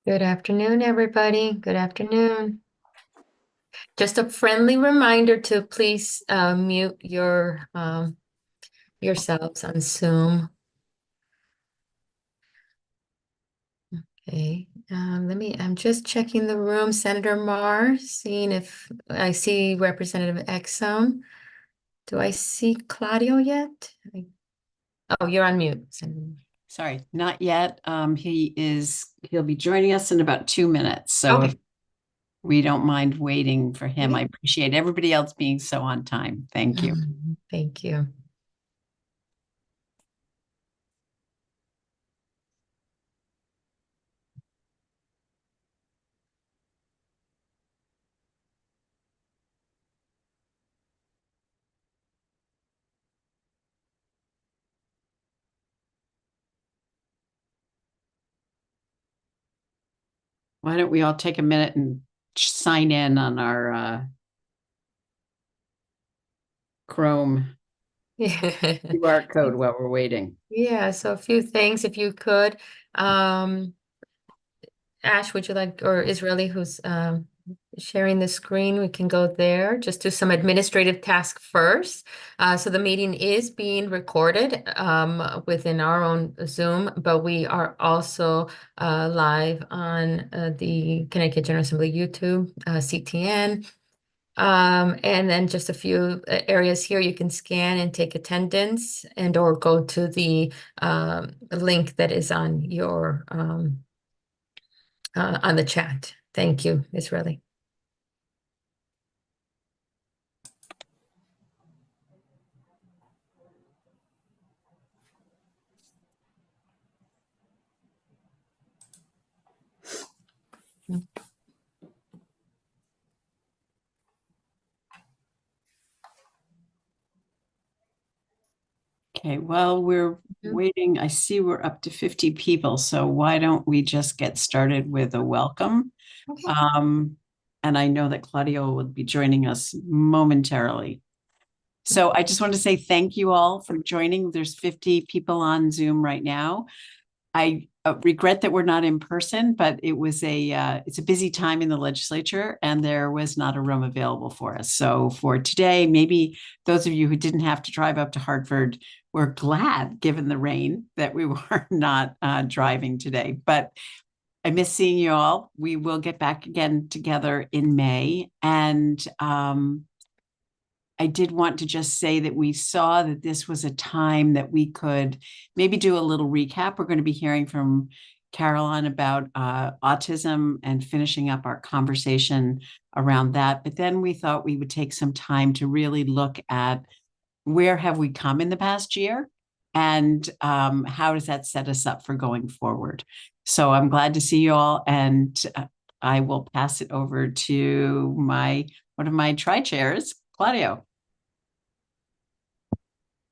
Good afternoon, everybody. Good afternoon. Just a friendly reminder to please mute yourselves on Zoom. Okay, I'm just checking the room, Senator Marr, seeing if I see Representative Exum. Do I see Claudio yet? Oh, you're on mute, Senator. Sorry, not yet. He'll be joining us in about 2 minutes. So Okay. if we don't mind waiting for him, Yeah. I appreciate everybody else being so on time. Thank you. Thank you. Why don't we all take a minute and sign in on our Chrome Yeah. QR code while we're waiting? Yeah, so a few things if you could. Ash, would you like, or Israeli, who's sharing the screen, we can go there. Just do some administrative task first. So the meeting is being recorded within our own Zoom, but we are also live on the Connecticut General Assembly YouTube, CTN. And then just a few areas here you can scan and take attendance and or go to the link that is on the chat. Thank you, Israeli. Okay, well, we're Mhm. waiting. I see we're up to 50 people. So why don't we just get started with a welcome? Okay. Um, and I know that Claudio will be joining us momentarily. So I just want to say thank you all for joining. There's 50 people on Zoom right now. I regret that we're not in person, but it's a busy time in the legislature and there was not a room available for us. So for today, maybe those of you who didn't have to drive up to Hartford were glad, given the rain, that we were not driving today. But I miss seeing you all. We will get back again together in May. And I did want to just say that we saw that this was a time that we could maybe do a little recap. We're going to be hearing from Caroline about autism and finishing up our conversation around that. But then we thought we would take some time to really look at where have we come in the past year and how does that set us up for going forward. So I'm glad to see you all, and I will pass it over to one of my tri-chairs, Claudio.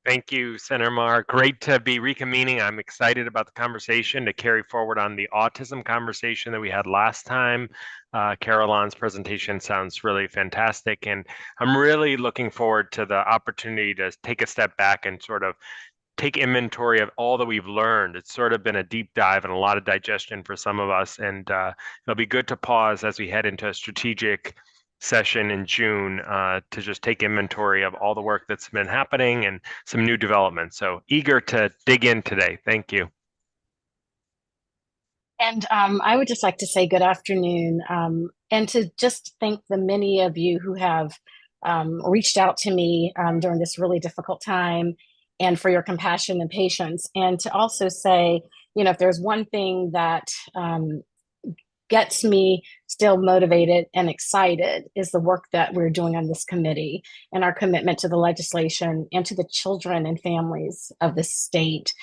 Thank you, Senator Marr. Great to be reconvening. I'm excited about the conversation to carry forward on the autism conversation that we had last time. Caroline's presentation sounds really fantastic, and I'm really looking forward to the opportunity to take a step back and sort of take inventory of all that we've learned. It's sort of been a deep dive and a lot of digestion for some of us, and it'll be good to pause as we head into a strategic session in June to just take inventory of all the work that's been happening and some new developments. So eager to dig in today. Thank you. And I would just like to say good afternoon, and to just thank the many of you who have reached out to me during this really difficult time, and for your compassion and patience. And to also say, if there's one thing that gets me still motivated and excited is the work that we're doing on this committee and our commitment to the legislation and to the children and families of this state.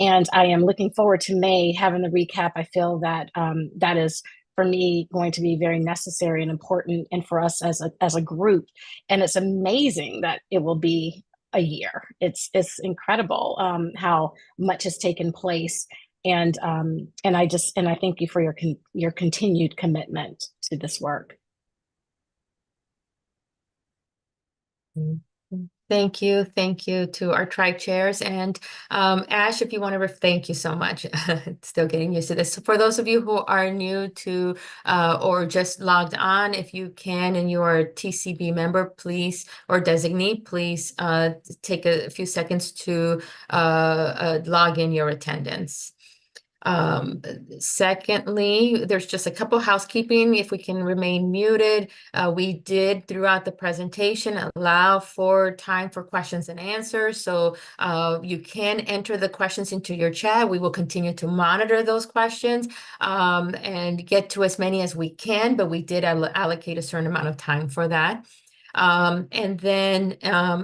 And I am looking forward to May having the recap. I feel that that is, for me, going to be very necessary and important, and for us as a group. And it's amazing that it will be a year. It's incredible how much has taken place, and I thank you for your continued commitment to this work. Thank you. Thank you to our tribe chairs. And Ash, if you want to, thank you so much. Still getting used to this. So for those of you who are new to or just logged on, if you can and you are a TCB member, please, or designee, please take a few seconds to log in your attendance. Secondly, there's just a couple housekeeping. If we can remain muted, we did throughout the presentation allow for time for questions and answers. So you can enter the questions into your chat. We will continue to monitor those questions and get to as many as we can, but we did allocate a certain amount of time for that. And then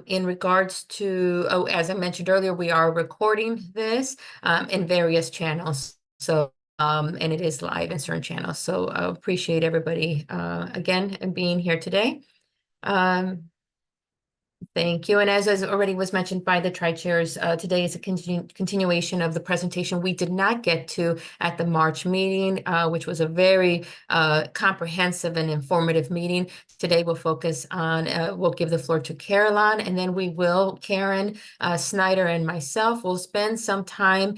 in regards to, oh, as I mentioned earlier, we are recording this in various channels. So, and it is live in certain channels. So appreciate everybody again and being here today. Thank you. And as already was mentioned by the tri-chairs, today is a continuation of the presentation we did not get to at the March meeting, which was a very comprehensive and informative meeting. Today we'll focus on, we'll give the floor to Caroline, and then we will, Karen, Snyder, and myself will spend some time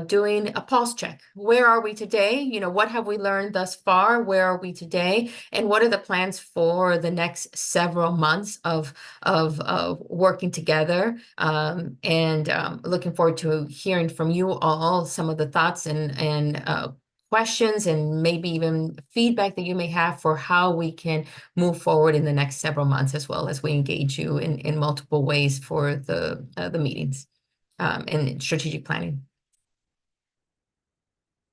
doing a pulse check. Where are we today? You know, what have we learned thus far? Where are we today? And what are the plans for the next several months of working together, and looking forward to hearing from you all some of the thoughts and questions and maybe even feedback that you may have for how we can move forward in the next several months, as well as we engage you in multiple ways for the meetings and strategic planning.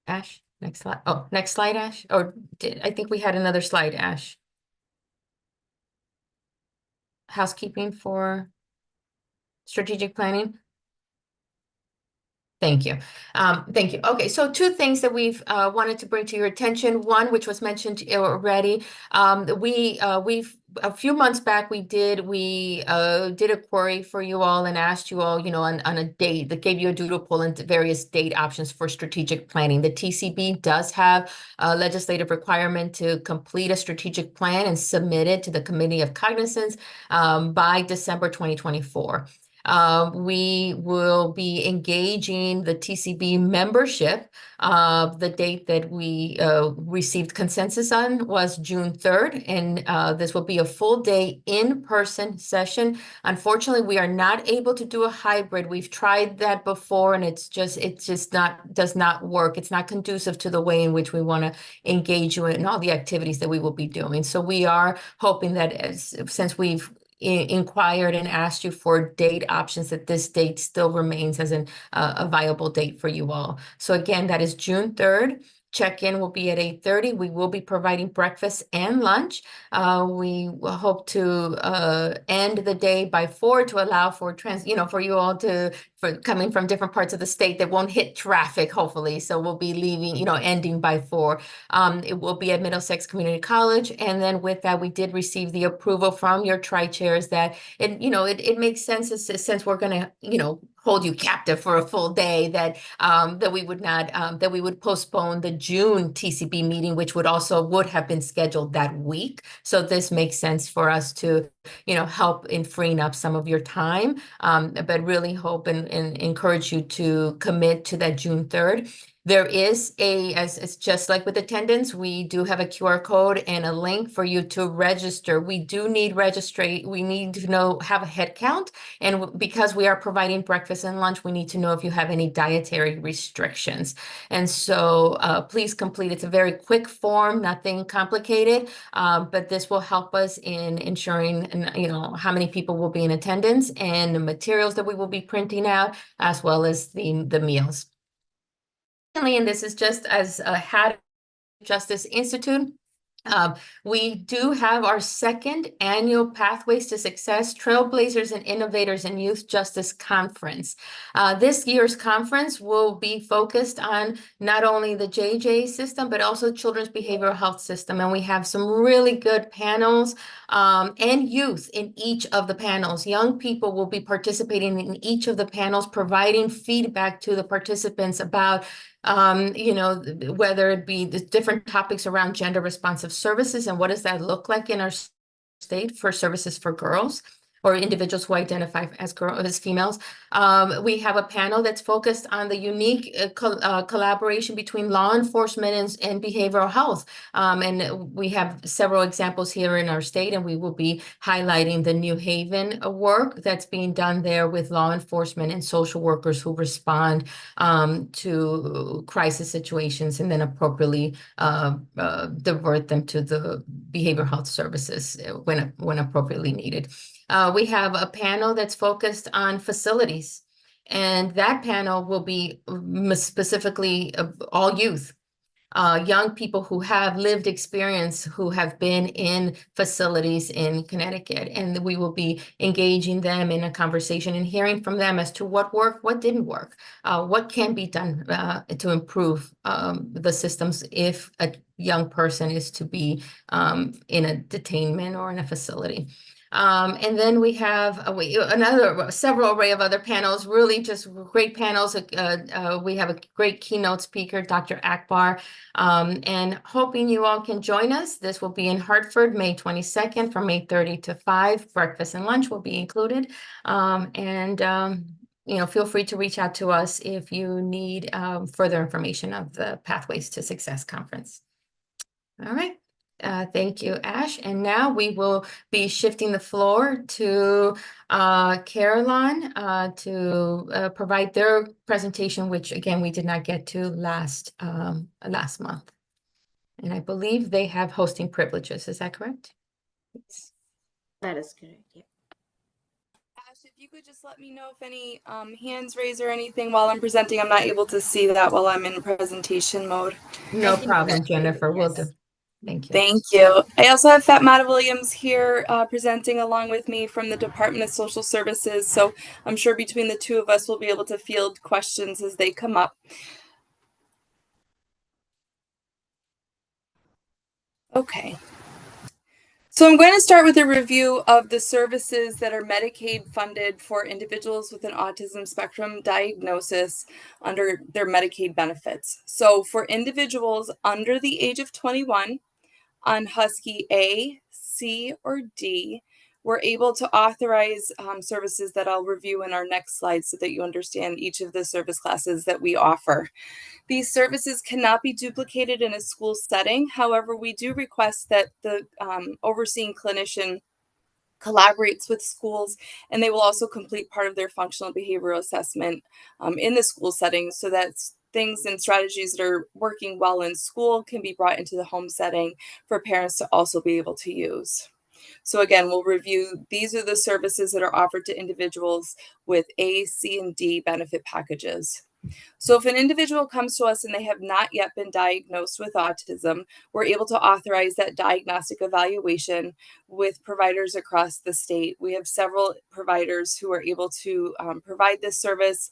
Ash, next slide. Oh, next slide, Ash. Or I think we had another slide, Ash. Housekeeping for strategic planning. Thank you. Thank you. Okay, so two things that we've wanted to bring to your attention. One, which was mentioned already, we've a few months back we did a query for you all and asked you all, you know, on a date that gave you a doodle poll and various date options for strategic planning. The TCB does have a legislative requirement to complete a strategic plan and submit it to the Committee of Cognizance by December 2024. We will be engaging the TCB membership. The date that we received consensus on was June 3rd, and this will be a full day in-person session. Unfortunately, we are not able to do a hybrid. We've tried that before, and it just does not work. It's not conducive to the way in which we want to engage you in all the activities that we will be doing. So we are hoping that since we've inquired and asked you for date options, that this date still remains as a viable date for you all. So again, that is June 3rd. Check-in will be at 8:30. We will be providing breakfast and lunch. We will hope to end the day by 4 to allow for for you all for coming from different parts of the state that won't hit traffic, hopefully. So we'll be leaving, ending by 4. It will be at Middlesex Community College. And then with that, we did receive the approval from your tri-chairs that it makes sense since we're going to, hold you captive for a full day, that we would postpone the June TCB meeting, which would have been scheduled that week. So this makes sense for us to, help in freeing up some of your time, but really hope and encourage you to commit to that June 3rd. There is as it's just like with attendance, we do have a QR code and a link for you to register. We do need we need to have a head count. And because we are providing breakfast and lunch, we need to know if you have any dietary restrictions. And so please complete. It's a very quick form, nothing complicated, but this will help us in ensuring, how many people will be in attendance and the materials that we will be printing out, as well as the meals. And this is just as a Had Justice Institute. We do have our second annual Pathways to Success Trailblazers and Innovators in Youth Justice Conference. This year's conference will be focused on not only the JJ system, but also children's behavioral health system. And we have some really good panels and youth in each of the panels. Young people will be participating in each of the panels, providing feedback to the participants about whether it be the different topics around gender responsive services and what does that look like in our state for services for girls. or individuals who identify as females. We have a panel that's focused on the unique collaboration between law enforcement and behavioral health. And we have several examples here in our state, and we will be highlighting the New Haven work that's being done there with law enforcement and social workers who respond to crisis situations and then appropriately divert them to the behavioral health services when appropriately needed. We have a panel that's focused on facilities, and that panel will be specifically all youth. Young people who have lived experience, who have been in facilities in Connecticut, and we will be engaging them in a conversation and hearing from them as to what worked, what didn't work, what can be done to improve the systems if a young person is to be in a detainment or in a facility. And then we have several array of other panels, really just great panels. We have a great keynote speaker, Dr. Akbar, and hoping you all can join us. This will be in Hartford, May 22nd from 8:30 to 5. Breakfast and lunch will be included. Feel free to reach out to us if you need further information of the Pathways to Success Conference. All right. Thank you, Ash. And now we will be shifting the floor to Caroline to provide their presentation, which again, we did not get to last month. And I believe they have hosting privileges. Is that correct? Yes. That is correct. Yeah. Ash, if you could just let me know if any hands raised or anything while I'm presenting. I'm not able to see that while I'm in presentation mode. No problem, Jennifer. We'll do. Yes. Thank you. Thank you. I also have Fatmata Williams here presenting along with me from the Department of Social Services. So I'm sure between the two of us, we'll be able to field questions as they come up. Okay. So I'm going to start with a review of the services that are Medicaid funded for individuals with an autism spectrum diagnosis under their Medicaid benefits. So for individuals under the age of 21 on Husky A, C, or D, we're able to authorize services that I'll review in our next slide so that you understand each of the service classes that we offer. These services cannot be duplicated in a school setting. However, we do request that the overseeing clinician collaborates with schools, and they will also complete part of their functional behavioral assessment in the school setting so that things and strategies that are working well in school can be brought into the home setting for parents to also be able to use. So again, we'll review, these are the services that are offered to individuals with A, C, and D benefit packages. So if an individual comes to us and they have not yet been diagnosed with autism, we're able to authorize that diagnostic evaluation with providers across the state. We have several providers who are able to provide this service,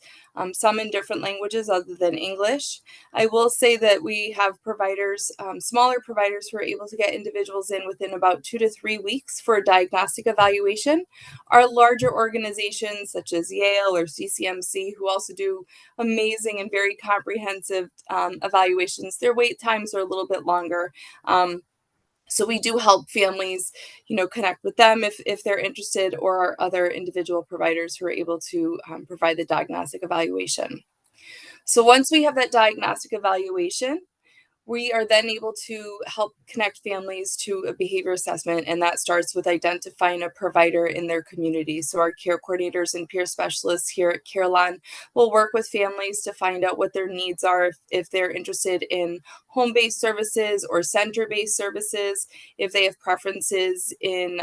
some in different languages other than English. I will say that we have providers, smaller providers who are able to get individuals in within about 2 to 3 weeks for a diagnostic evaluation. Our larger organizations such as Yale or CCMC, who also do amazing and very comprehensive evaluations, their wait times are a little bit longer. So we do help families, connect with them if they're interested, or our other individual providers who are able to provide the diagnostic evaluation. So once we have that diagnostic evaluation, we are then able to help connect families to a behavior assessment, and that starts with identifying a provider in their community. So our care coordinators and peer specialists here at Carillon will work with families to find out what their needs are, if they're interested in home-based services or center-based services, if they have preferences in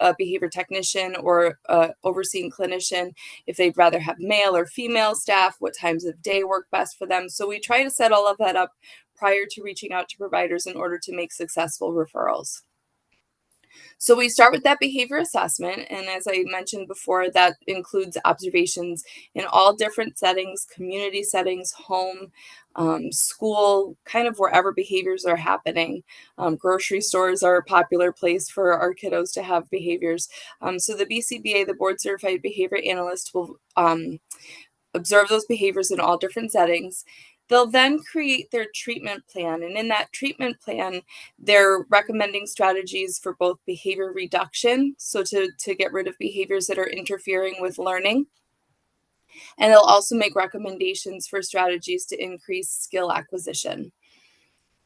a behavior technician or overseeing clinician, if they'd rather have male or female staff, what times of day work best for them. So we try to set all of that up prior to reaching out to providers in order to make successful referrals. So we start with that behavior assessment. And as I mentioned before, that includes observations in all different settings, community settings, home, school, kind of wherever behaviors are happening. Grocery stores are a popular place for our kiddos to have behaviors. So the BCBA, the Board Certified Behavior Analyst, will observe those behaviors in all different settings. They'll then create their treatment plan, and in that treatment plan, they're recommending strategies for both behavior reduction, so to get rid of behaviors that are interfering with learning, and they'll also make recommendations for strategies to increase skill acquisition.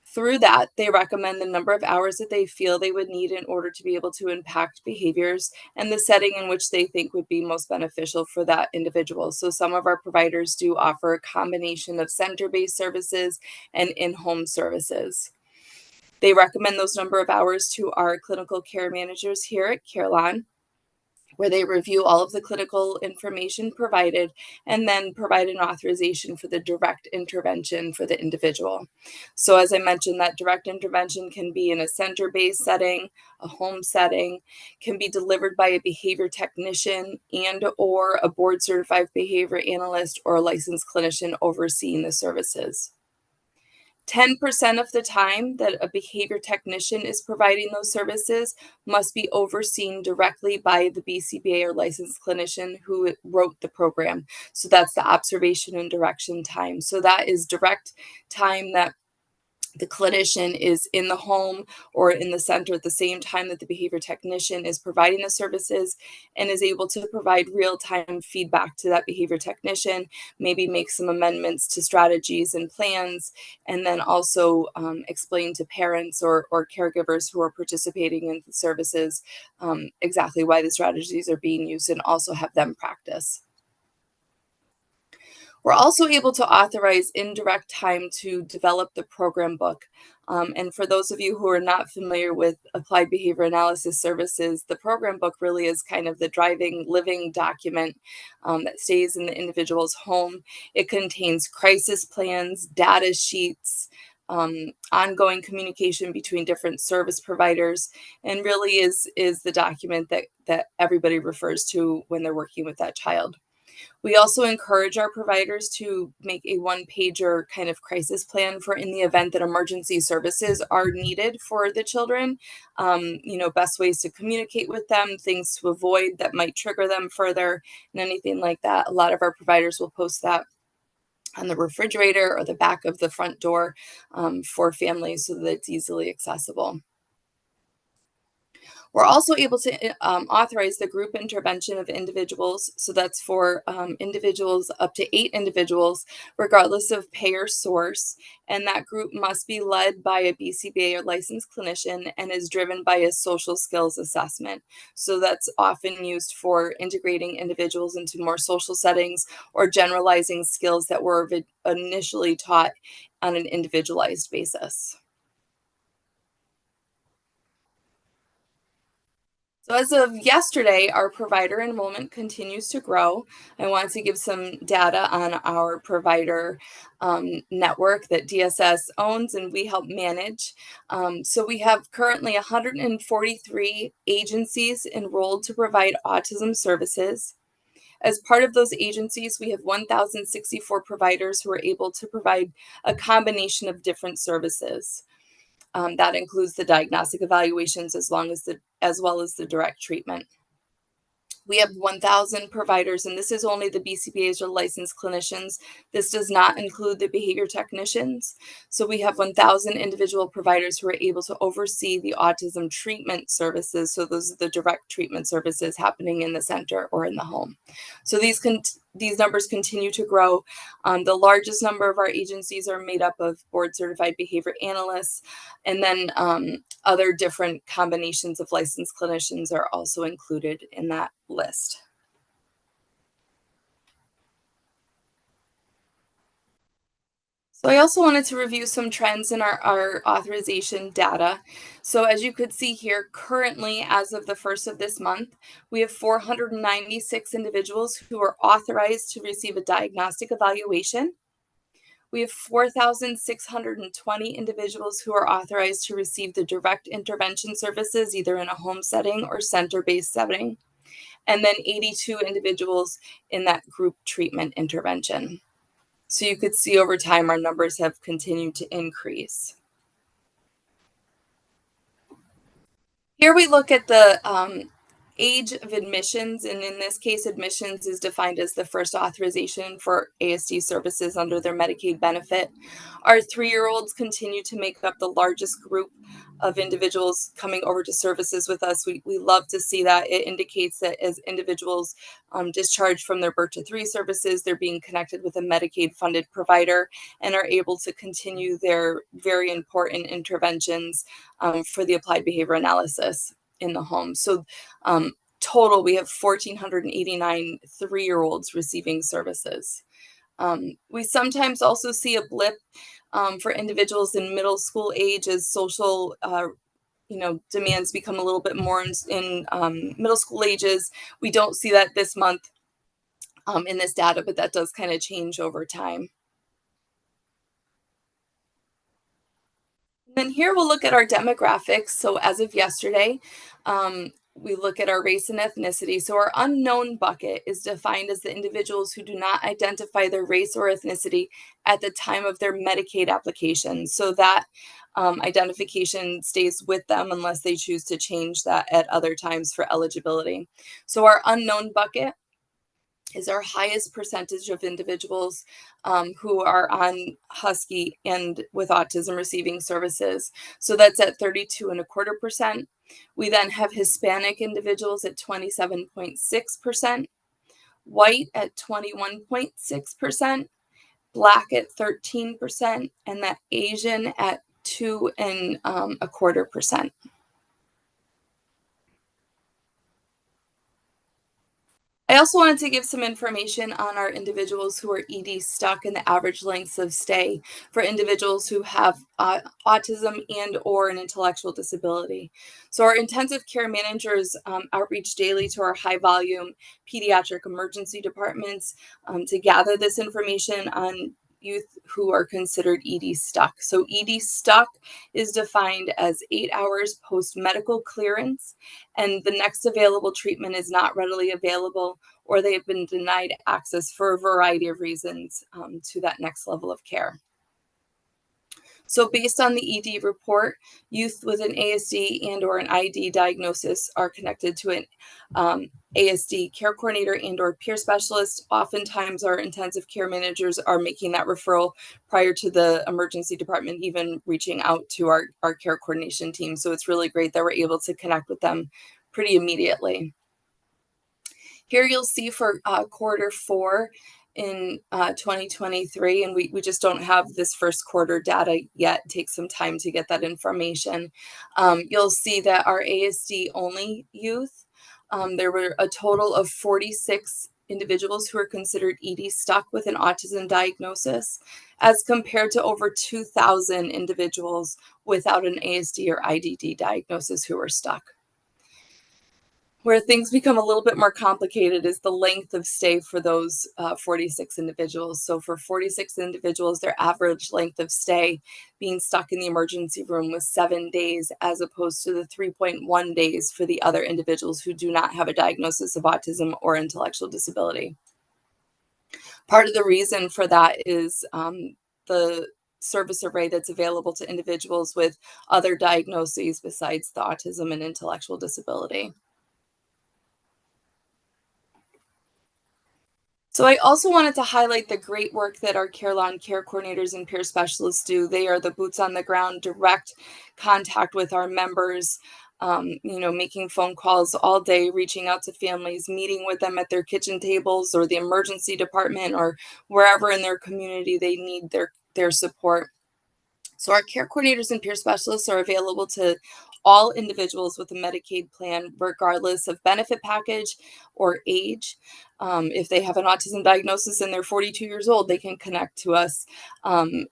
Through that, they recommend the number of hours that they feel they would need in order to be able to impact behaviors and the setting in which they think would be most beneficial for that individual. So some of our providers do offer a combination of center-based services and in-home services. They recommend those number of hours to our clinical care managers here at Carelon, where they review all of the clinical information provided and then provide an authorization for the direct intervention for the individual. So as I mentioned, that direct intervention can be in a center-based setting, a home setting, can be delivered by a behavior technician and or a board-certified behavior analyst or a licensed clinician overseeing the services. 10% of the time that a behavior technician is providing those services must be overseen directly by the BCBA or licensed clinician who wrote the program. So that's the observation and direction time. So that is direct time that the clinician is in the home or in the center at the same time that the behavior technician is providing the services, and is able to provide real-time feedback to that behavior technician, maybe make some amendments to strategies and plans, and then also explain to parents or caregivers who are participating in the services exactly why the strategies are being used, and also have them practice. We're also able to authorize indirect time to develop the program book. And for those of you who are not familiar with applied behavior analysis services, the program book really is kind of the driving, living document that stays in the individual's home. It contains crisis plans, data sheets, ongoing communication between different service providers, and really is the document that everybody refers to when they're working with that child. We also encourage our providers to make a one-pager kind of crisis plan for in the event that emergency services are needed for the children. Best ways to communicate with them, things to avoid that might trigger them further, and anything like that. A lot of our providers will post that on the refrigerator or the back of the front door for families so that it's easily accessible. We're also able to authorize the group intervention of individuals. So that's for individuals, up to 8 individuals, regardless of payer source. And that group must be led by a BCBA or licensed clinician and is driven by a social skills assessment. So that's often used for integrating individuals into more social settings or generalizing skills that were initially taught on an individualized basis. So as of yesterday, our provider enrollment continues to grow. I want to give some data on our provider network that DSS owns and we help manage. So we have currently 143 agencies enrolled to provide autism services. As part of those agencies, we have 1,064 providers who are able to provide a combination of different services. That includes the diagnostic evaluations as well as the direct treatment. We have 1,000 providers, and this is only the BCBAs or licensed clinicians. This does not include the behavior technicians. So we have 1,000 individual providers who are able to oversee the autism treatment services. So those are the direct treatment services happening in the center or in the home. So these numbers continue to grow. The largest number of our agencies are made up of board-certified behavior analysts, and then other different combinations of licensed clinicians are also included in that list. So I also wanted to review some trends in our authorization data. So as you could see here, currently, as of the 1st of this month, we have 496 individuals who are authorized to receive a diagnostic evaluation. We have 4,620 individuals who are authorized to receive the direct intervention services, either in a home setting or center-based setting, and then 82 individuals in that group treatment intervention. So you could see over time our numbers have continued to increase. Here we look at the age of admissions, and in this case, admissions is defined as the first authorization for ASD services under their Medicaid benefit. Our 3-year-olds continue to make up the largest group of individuals coming over to services with us. We love to see that. It indicates that as individuals discharged from their birth to 3 services, they're being connected with a Medicaid funded provider and are able to continue their very important interventions for the applied behavior analysis in the home. So total, we have 1,489 3-year-olds receiving services. We sometimes also see a blip for individuals in middle school age as social demands become a little bit more in middle school ages. We don't see that this month in this data, but that does kind of change over time. And then here we'll look at our demographics. So as of yesterday, we look at our race and ethnicity. So our unknown bucket is defined as the individuals who do not identify their race or ethnicity at the time of their Medicaid application. So that identification stays with them unless they choose to change that at other times for eligibility. So our unknown bucket is our highest percentage of individuals who are on Husky and with autism receiving services. So that's at 32.25%. We then have Hispanic individuals at 27.6%, white at 21.6%, Black at 13%, and that Asian at 2.25%. I also wanted to give some information on our individuals who are ED stuck and the average lengths of stay for individuals who have autism and or an intellectual disability. So our intensive care managers outreach daily to our high volume pediatric emergency departments to gather this information on youth who are considered ED stuck. So ED stuck is defined as 8 hours post-medical clearance, and the next available treatment is not readily available, or they have been denied access for a variety of reasons to that next level of care. So based on the ED report, youth with an ASD and or an ID diagnosis are connected to an ASD care coordinator and or peer specialist. Oftentimes our intensive care managers are making that referral prior to the emergency department even reaching out to our care coordination team. So it's really great that we're able to connect with them pretty immediately. Here you'll see for Q4 in 2023, and we just don't have this first quarter data yet. It takes some time to get that information. You'll see that our ASD only youth, there were a total of 46 individuals who are considered ED stuck with an autism diagnosis, as compared to over 2,000 individuals without an ASD or IDD diagnosis who are stuck. Where things become a little bit more complicated is the length of stay for those 46 individuals. So for 46 individuals, their average length of stay being stuck in the emergency room was 7 days, as opposed to the 3.1 days for the other individuals who do not have a diagnosis of autism or intellectual disability. Part of the reason for that is the service array that's available to individuals with other diagnoses besides the autism and intellectual disability. So I also wanted to highlight the great work that our Carelon care coordinators and peer specialists do. They are the boots on the ground, direct contact with our members, making phone calls all day, reaching out to families, meeting with them at their kitchen tables or the emergency department or wherever in their community they need their support. So our care coordinators and peer specialists are available to all individuals with a Medicaid plan, regardless of benefit package or age. If they have an autism diagnosis and they're 42 years old, they can connect to us. And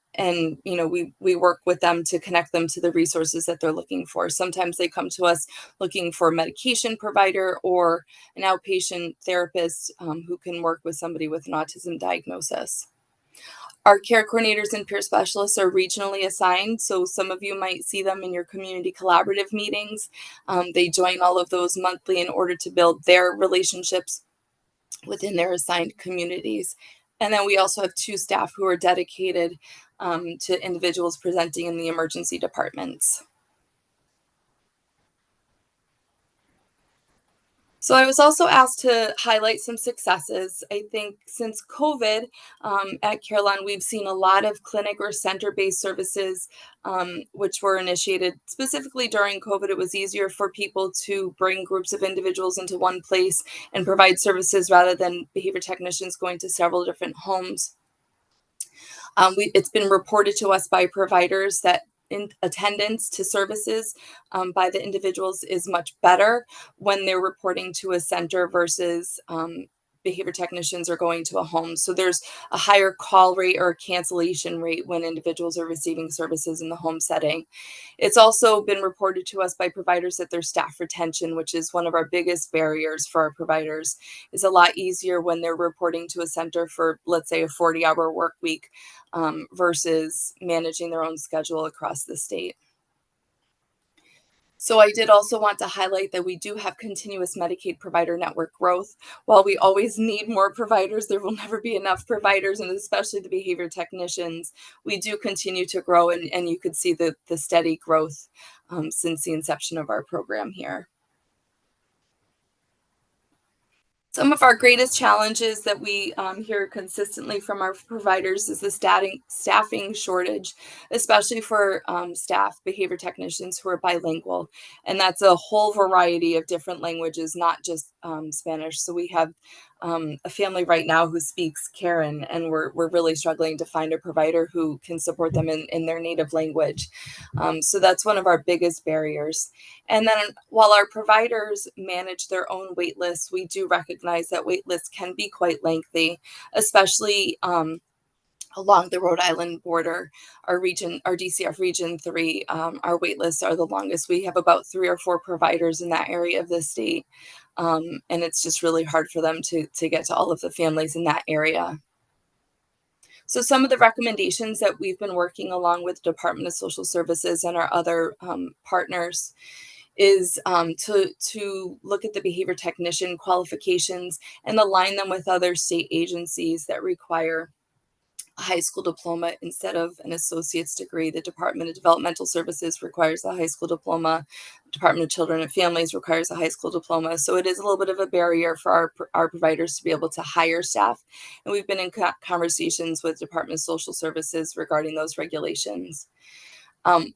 we work with them to connect them to the resources that they're looking for. Sometimes they come to us looking for a medication provider or an outpatient therapist who can work with somebody with an autism diagnosis. Our care coordinators and peer specialists are regionally assigned, so some of you might see them in your community collaborative meetings. They join all of those monthly in order to build their relationships within their assigned communities. And then we also have 2 staff who are dedicated to individuals presenting in the emergency departments. So I was also asked to highlight some successes. I think since COVID at Carillon, we've seen a lot of clinic or center-based services which were initiated specifically during COVID. It was easier for people to bring groups of individuals into one place and provide services rather than behavior technicians going to several different homes. It's been reported to us by providers that in attendance to services by the individuals is much better when they're reporting to a center versus behavior technicians are going to a home. So there's a higher call rate or cancellation rate when individuals are receiving services in the home setting. It's also been reported to us by providers that their staff retention, which is one of our biggest barriers for our providers, is a lot easier when they're reporting to a center for, let's say, a 40-hour work week versus managing their own schedule across the state. So I did also want to highlight that we do have continuous Medicaid provider network growth. While we always need more providers, there will never be enough providers, and especially the behavior technicians. We do continue to grow, and you could see the steady growth since the inception of our program here. Some of our greatest challenges that we hear consistently from our providers is the staffing shortage, especially for staff behavior technicians who are bilingual. And that's a whole variety of different languages, not just Spanish. So we have a family right now who speaks Karen, and we're really struggling to find a provider who can support them in their native language. So that's one of our biggest barriers. And then while our providers manage their own wait lists, we do recognize that wait lists can be quite lengthy, especially along the Rhode Island border. Our region, our DCF Region 3, our wait lists are the longest. We have about 3 or 4 providers in that area of the state. And it's just really hard for them to get to all of the families in that area. So some of the recommendations that we've been working along with Department of Social Services and our other partners is to look at the behavior technician qualifications and align them with other state agencies that require a high school diploma instead of an associate's degree. The Department of Developmental Services requires a high school diploma. Department of Children and Families requires a high school diploma. So it is a little bit of a barrier for our providers to be able to hire staff. And we've been in conversations with Department of Social Services regarding those regulations.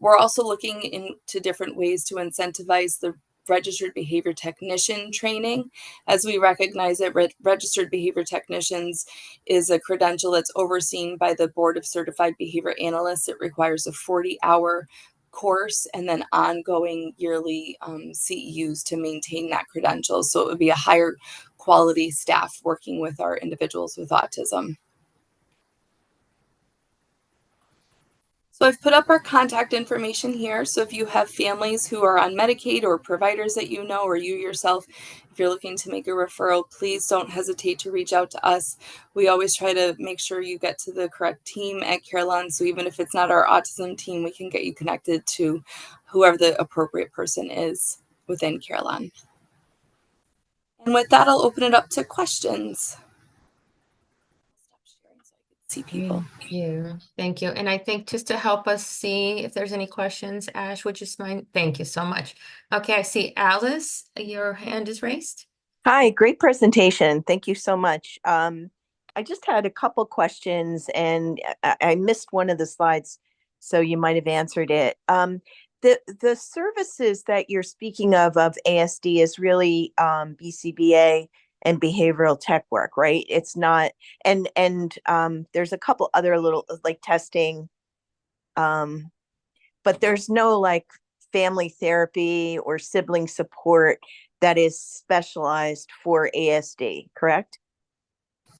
We're also looking into different ways to incentivize the registered behavior technician training, as we recognize that registered behavior technicians is a credential that's overseen by the Board of Certified Behavior Analysts. It requires a 40-hour course and then ongoing yearly CEUs to maintain that credential. So it would be a higher quality staff working with our individuals with autism. So I've put up our contact information here. So if you have families who are on Medicaid or providers that you know, or you yourself, if you're looking to make a referral, please don't hesitate to reach out to us. We always try to make sure you get to the correct team at Carillon. So even if it's not our autism team, we can get you connected to whoever the appropriate person is within Carillon. And with that, I'll open it up to questions. See people. Thank you. And I think just to help us see if there's any questions, Ash, would you just mind? Thank you so much. Okay, I see Alice, your hand is raised. Hi, great presentation. Thank you so much. I just had a couple questions, and I missed one of the slides, so you might have answered it. The services that you're speaking of ASD is really BCBA and behavioral tech work, right? It's not, and there's a couple other little like testing, but there's no like family therapy or sibling support that is specialized for ASD, correct?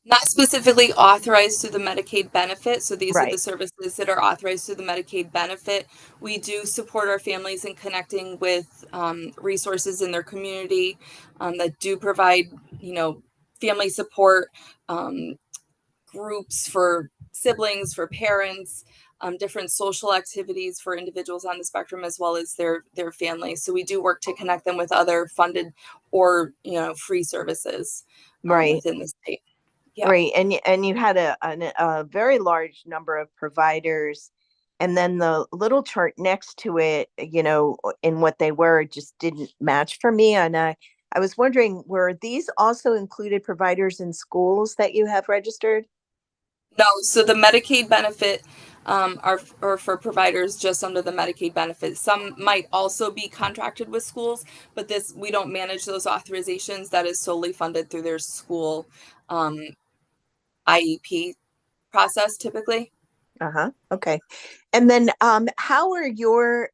Not specifically authorized through the Medicaid benefit. So these are the Right. services that are authorized through the Medicaid benefit. We do support our families in connecting with resources in their community that do provide, family support, groups for siblings, for parents, different social activities for individuals on the spectrum, as well as their families. So we do work to connect them with other funded or, free services Right. within the state. Yeah. Right. And you had a very large number of providers, and then the little chart next to it, in what they were just didn't match for me. And I I was wondering, were these also included providers in schools that you have registered? No, so the Medicaid benefit are for providers just under the Medicaid benefit. Some might also be contracted with schools, but we don't manage those authorizations. That is solely funded through their school um, IEP process typically. Uh-huh. Okay. And then how are you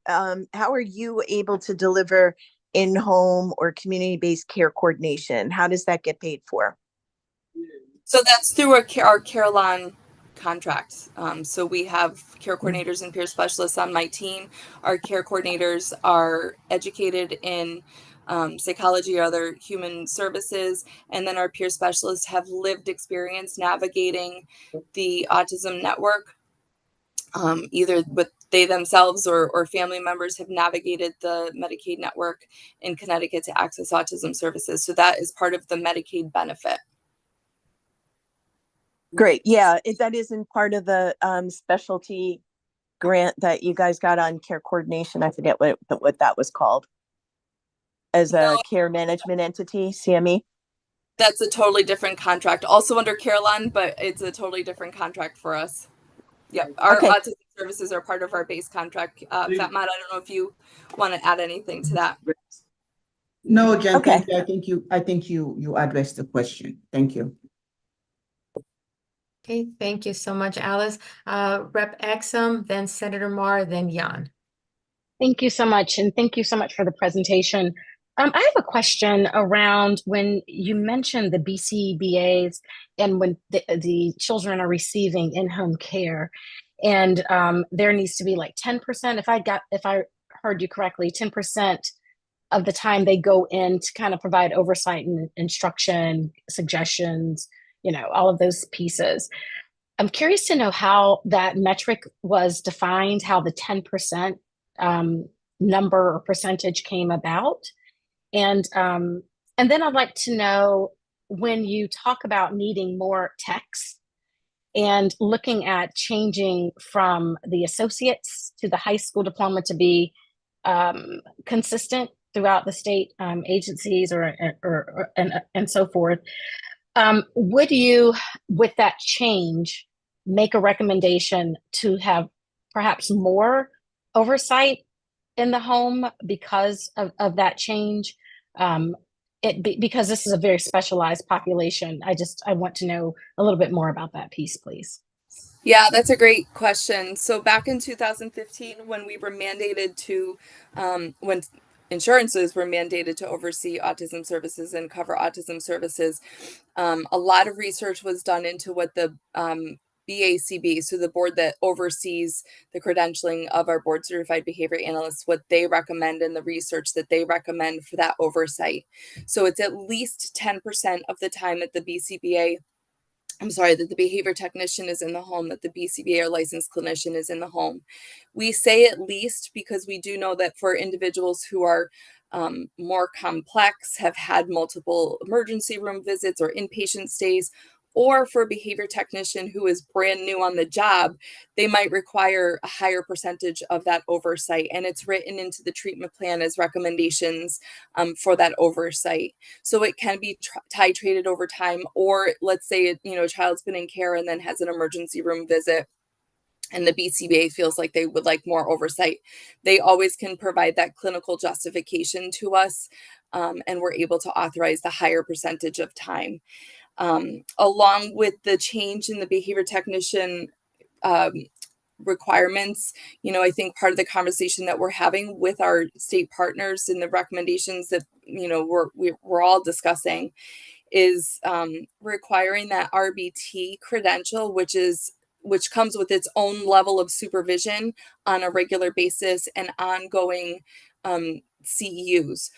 able to deliver in-home or community-based care coordination? How does that get paid for? So that's through our Carillon contract. So we have care coordinators and peer specialists on my team. Our care coordinators are educated in psychology or other human services, and then our peer specialists have lived experience navigating the autism network. Either with they themselves or family members have navigated the Medicaid network in Connecticut to access autism services. So that is part of the Medicaid benefit. Great. Yeah, that isn't part of the specialty grant that you guys got on care coordination. I forget what that was called. As a care management entity, CME? That's a totally different contract, also under Carillon, but it's a totally different contract for us. Yep, our autism services are part of our base contract. Fatma, I don't know if you want to add anything to that. No, Jen, thank you. I think you addressed the question. Thank you. Okay, thank you so much, Alice. Rep Exum, then Senator Mar, then Jan. Thank you so much. And thank you so much for the presentation. I have a question around when you mentioned the BCBAs and when the children are receiving in-home care, and there needs to be like 10%, if I heard you correctly, 10% of the time they go in to kind of provide oversight and instruction, suggestions, all of those pieces. I'm curious to know how that metric was defined, how the 10% number or percentage came about. And then I'd like to know, when you talk about needing more techs and looking at changing from the associates to the high school diploma to be consistent throughout the state agencies and so forth, would you, with that change, make a recommendation to have perhaps more oversight in the home because of that change? Because this is a very specialized population. I want to know a little bit more about that piece, please. Yeah, that's a great question. So back in 2015, when we were mandated to, when insurances were mandated to oversee autism services and cover autism services, a lot of research was done into what the BACB, so the board that oversees the credentialing of our board certified behavior analysts, what they recommend and the research that they recommend for that oversight. So it's at least 10% of the time that the that the behavior technician is in the home, that the BCBA or licensed clinician is in the home. We say at least because we do know that for individuals who are more complex, have had multiple emergency room visits or inpatient stays, or for a behavior technician who is brand new on the job, they might require a higher percentage of that oversight. And it's written into the treatment plan as recommendations for that oversight. So it can be titrated over time, or let's say, a child's been in care and then has an emergency room visit, and the BCBA feels like they would like more oversight. They always can provide that clinical justification to us, and we're able to authorize the higher percentage of time. Along with the change in the behavior technician requirements, I think part of the conversation that we're having with our state partners and the recommendations that, we're all discussing is requiring that RBT credential, which comes with its own level of supervision on a regular basis and ongoing CEUs.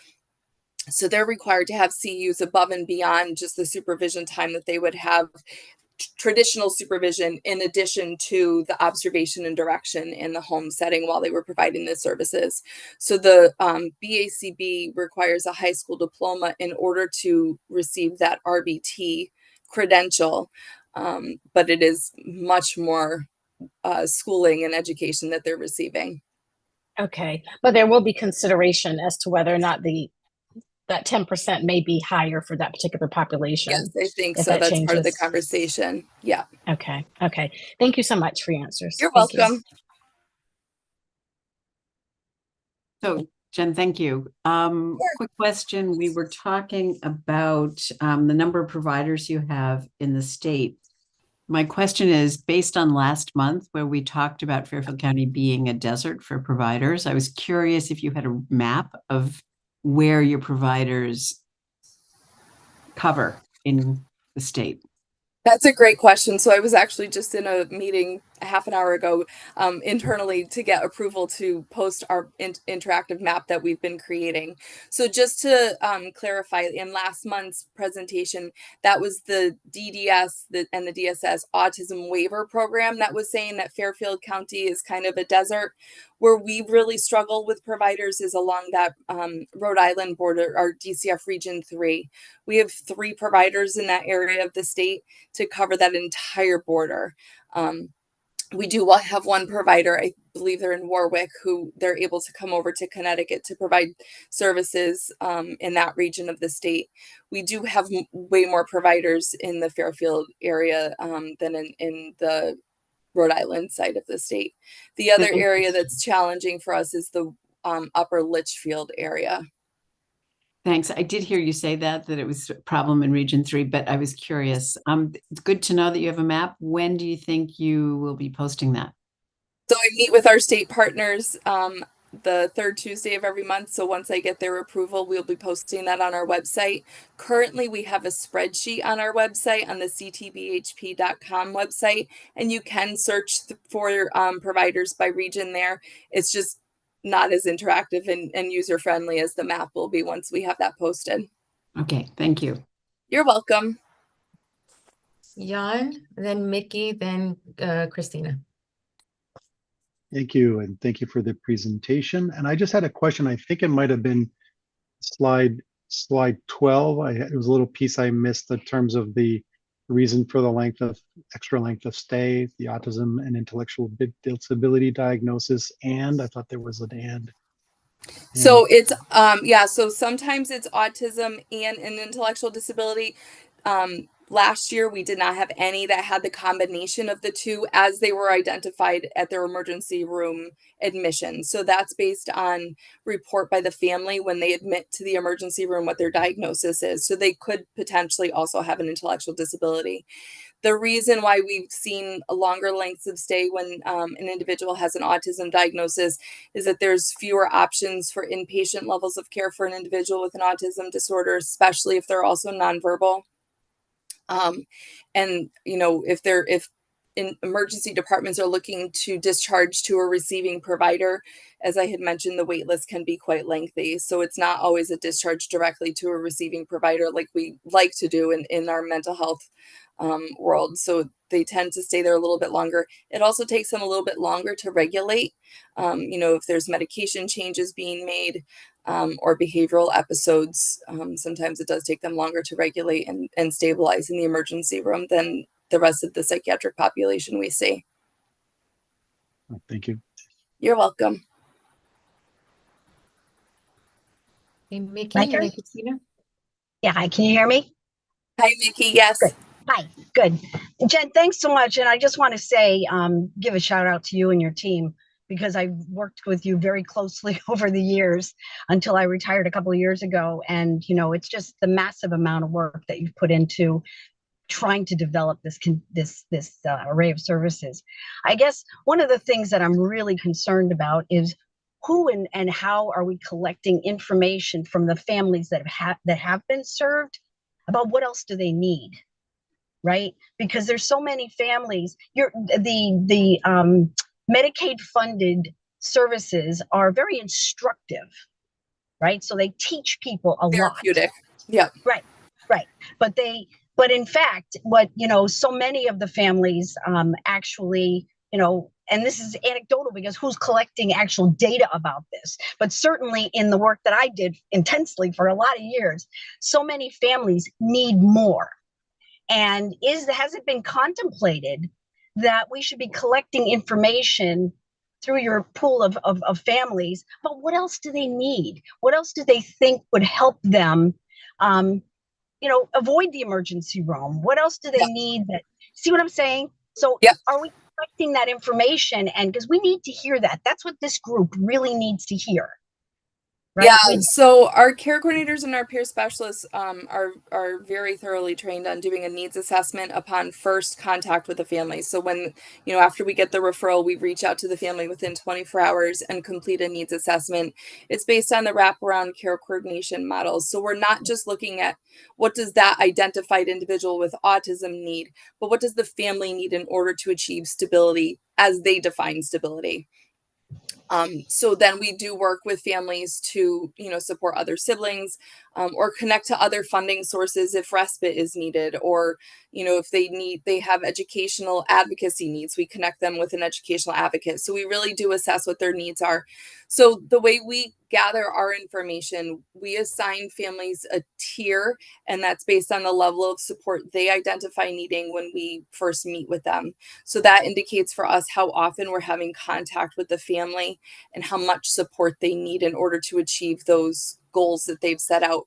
So they're required to have CEUs above and beyond just the supervision time that they would have traditional supervision, in addition to the observation and direction in the home setting while they were providing the services. So the BACB requires a high school diploma in order to receive that RBT credential, but it is much more schooling and education that they're receiving. Okay, but there will be consideration as to whether or not the that 10% may be higher for that particular population. Yes, I think if so. that That's part of the changes. conversation. Yeah. Okay. Okay. Thank you so much for your answers. You're Thank you. welcome. So Jen, thank you. Quick question. We were talking about the number of providers you have in the state. My question is, based on last month where we talked about Fairfield County being a desert for providers, I was curious if you had a map of where your providers cover in the state. That's a great question. So I was actually just in a meeting a half an hour ago internally to get approval to post our interactive map that we've been creating. So just to clarify, in last month's presentation, that was the DDS and the DSS autism waiver program that was saying that Fairfield County is kind of a desert. Where we really struggle with providers is along that Rhode Island border, our DCF Region 3. We have 3 providers in that area of the state to cover that entire border. We do have one provider, I believe they're in Warwick, who they're able to come over to Connecticut to provide services in that region of the state. We do have way more providers in the Fairfield area than in the Rhode Island side of the state. The other area that's challenging for us is the upper Litchfield area. Thanks. I did hear you say that it was a problem in Region 3, but I was curious. It's good to know that you have a map. When do you think you will be posting that? So I meet with our state partners the 3rd Tuesday of every month. So once I get their approval, we'll be posting that on our website. Currently, we have a spreadsheet on our website, on the ctbhp.com website, and you can search for providers by region there. It's just not as interactive and user-friendly as the map will be once we have that posted. Okay, thank you. You're welcome. Jan, then Mickey, then Christina. Thank you, and thank you for the presentation. And I just had a question. I think it might have been slide 12. It was a little piece I missed in terms of the reason for the extra length of stay, the autism and intellectual disability diagnosis, and I thought there was an and. So it's so sometimes it's autism and an intellectual disability. Last year we did not have any that had the combination of the two as they were identified at their emergency room admission. So that's based on report by the family when they admit to the emergency room what their diagnosis is. So they could potentially also have an intellectual disability. The reason why we've seen longer lengths of stay when an individual has an autism diagnosis is that there's fewer options for inpatient levels of care for an individual with an autism disorder, especially if they're also nonverbal. And if in emergency departments are looking to discharge to a receiving provider, as I had mentioned, the wait list can be quite lengthy. So it's not always a discharge directly to a receiving provider like we like to do in our mental health world. So they tend to stay there a little bit longer. It also takes them a little bit longer to regulate. If there's medication changes being made or behavioral episodes, sometimes it does take them longer to regulate and stabilize in the emergency room than the rest of the psychiatric population we see. Thank you. You're welcome. Hey, Mickey, My and then turn? Christina. Yeah, hi, can you hear me? Hi, Mickey. Yes. Good. Hi, good. Jen, thanks so much. And I just want to say, give a shout out to you and your team because I've worked with you very closely over the years until I retired a couple of years ago. And, it's just the massive amount of work that you've put into trying to develop this array of services. I guess one of the things that I'm really concerned about is who and how are we collecting information from the families that have been served about what else do they need, right? Because there's so many families. The Medicaid funded services are very instructive, right? So they teach people a lot. Therapeutic. Yeah. Right. But in fact, what, so many of the families actually, and this is anecdotal because who's collecting actual data about this? But certainly in the work that I did intensely for a lot of years, so many families need more. And has it been contemplated that we should be collecting information through your pool of families, but what else do they need? What else do they think would help them, avoid the emergency room? What else do they need? That, see what I'm saying? So Yep. are we collecting that information? And because we need to hear that. That's what this group really needs to hear. Right? Yeah, so our care coordinators and our peer specialists are very thoroughly trained on doing a needs assessment upon first contact with the family. So when, after we get the referral, we reach out to the family within 24 hours and complete a needs assessment. It's based on the wraparound care coordination models. So we're not just looking at what does that identified individual with autism need, but what does the family need in order to achieve stability as they define stability. So then we do work with families to, support other siblings, or connect to other funding sources if respite is needed, or, if they have educational advocacy needs, we connect them with an educational advocate. So we really do assess what their needs are. So the way we gather our information, we assign families a tier, and that's based on the level of support they identify needing when we first meet with them. So that indicates for us how often we're having contact with the family and how much support they need in order to achieve those goals that they've set out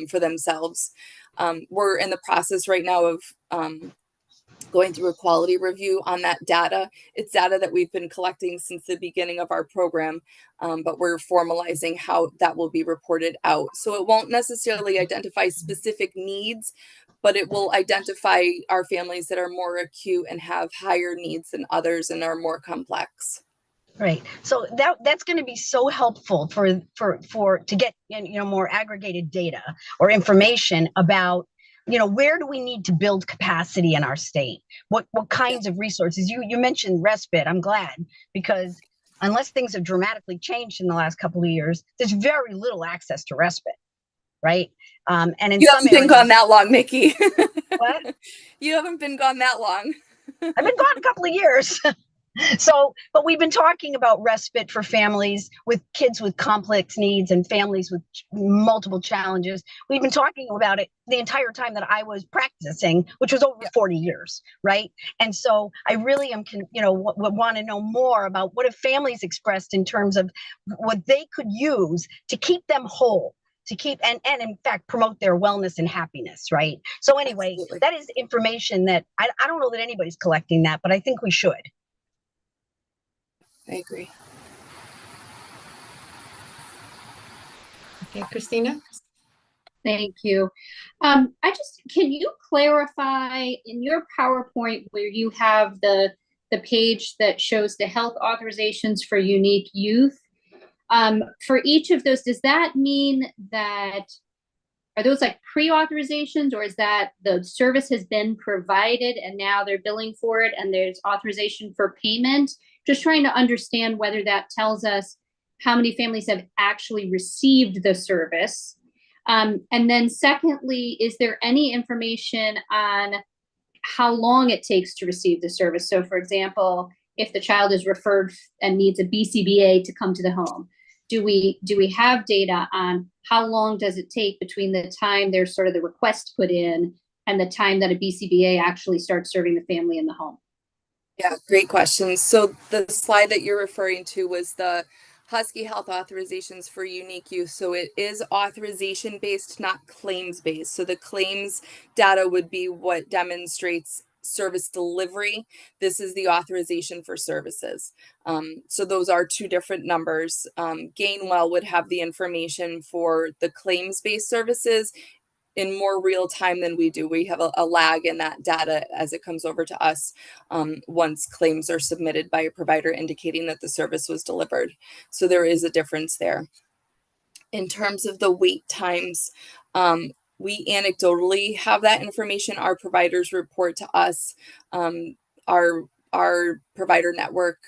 for themselves. We're in the process right now of going through a quality review on that data. It's data that we've been collecting since the beginning of our program, but we're formalizing how that will be reported out. So it won't necessarily identify specific needs, but it will identify our families that are more acute and have higher needs than others and are more complex. Right. So that's going to be so helpful to get more aggregated data or information about where do we need to build capacity in our state? What kinds of resources? You mentioned respite. I'm glad, because unless things have dramatically changed in the last couple of years, there's very little access to respite. Right. And in you some haven't been areas, gone that long, Nikki. What? You haven't been gone that long. I've been gone a couple of years. So, but we've been talking about respite for families with kids with complex needs and families with multiple challenges. We've been talking about it the entire time that I was practicing, which was over 40 years, right? And so I really am, want to know more about what have families expressed in terms of what they could use to keep them whole, to keep and in fact promote their wellness and happiness, right? So anyway, Absolutely. That is information that I don't know that anybody's collecting that, but I think we should. I agree. Okay, Christina? Thank you. Can you clarify in your PowerPoint where you have the page that shows the health authorizations for unique youth? For each of those, does that mean that, are those like pre-authorizations, or is that the service has been provided and now they're billing for it and there's authorization for payment? Just trying to understand whether that tells us how many families have actually received the service. And then secondly, is there any information on how long it takes to receive the service? So for example, if the child is referred and needs a BCBA to come to the home, do we have data on how long does it take between the time there's sort of the request put in and the time that a BCBA actually starts serving the family in the home? Yeah, great questions. So the slide that you're referring to was the Husky Health authorizations for unique use. So it is authorization based, not claims based. So the claims data would be what demonstrates service delivery. This is the authorization for services. So those are two different numbers. Gainwell would have the information for the claims based services in more real time than we do. We have a lag in that data as it comes over to us once claims are submitted by a provider indicating that the service was delivered. So there is a difference there. In terms of the wait times, we anecdotally have that information. Our providers report to us. Our provider network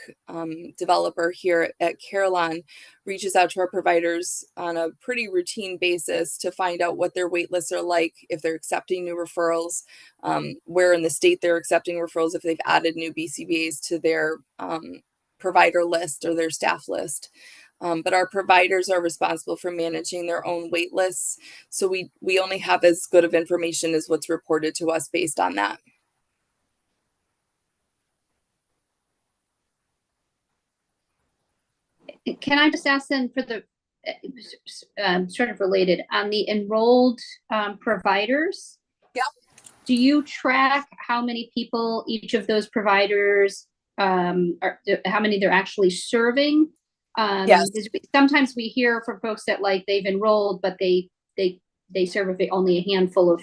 developer here at Carillon reaches out to our providers on a pretty routine basis to find out what their wait lists are like, if they're accepting new referrals, where in the state they're accepting referrals, if they've added new BCBAs to their provider list or their staff list. But our providers are responsible for managing their own wait lists. So we only have as good of information as what's reported to us based on that. Can I just ask then for the sort of related on the enrolled providers? Yeah. Do you track how many people each of those providers how many they're actually serving? Yes. Sometimes we hear from folks that like they've enrolled, but they serve only a handful of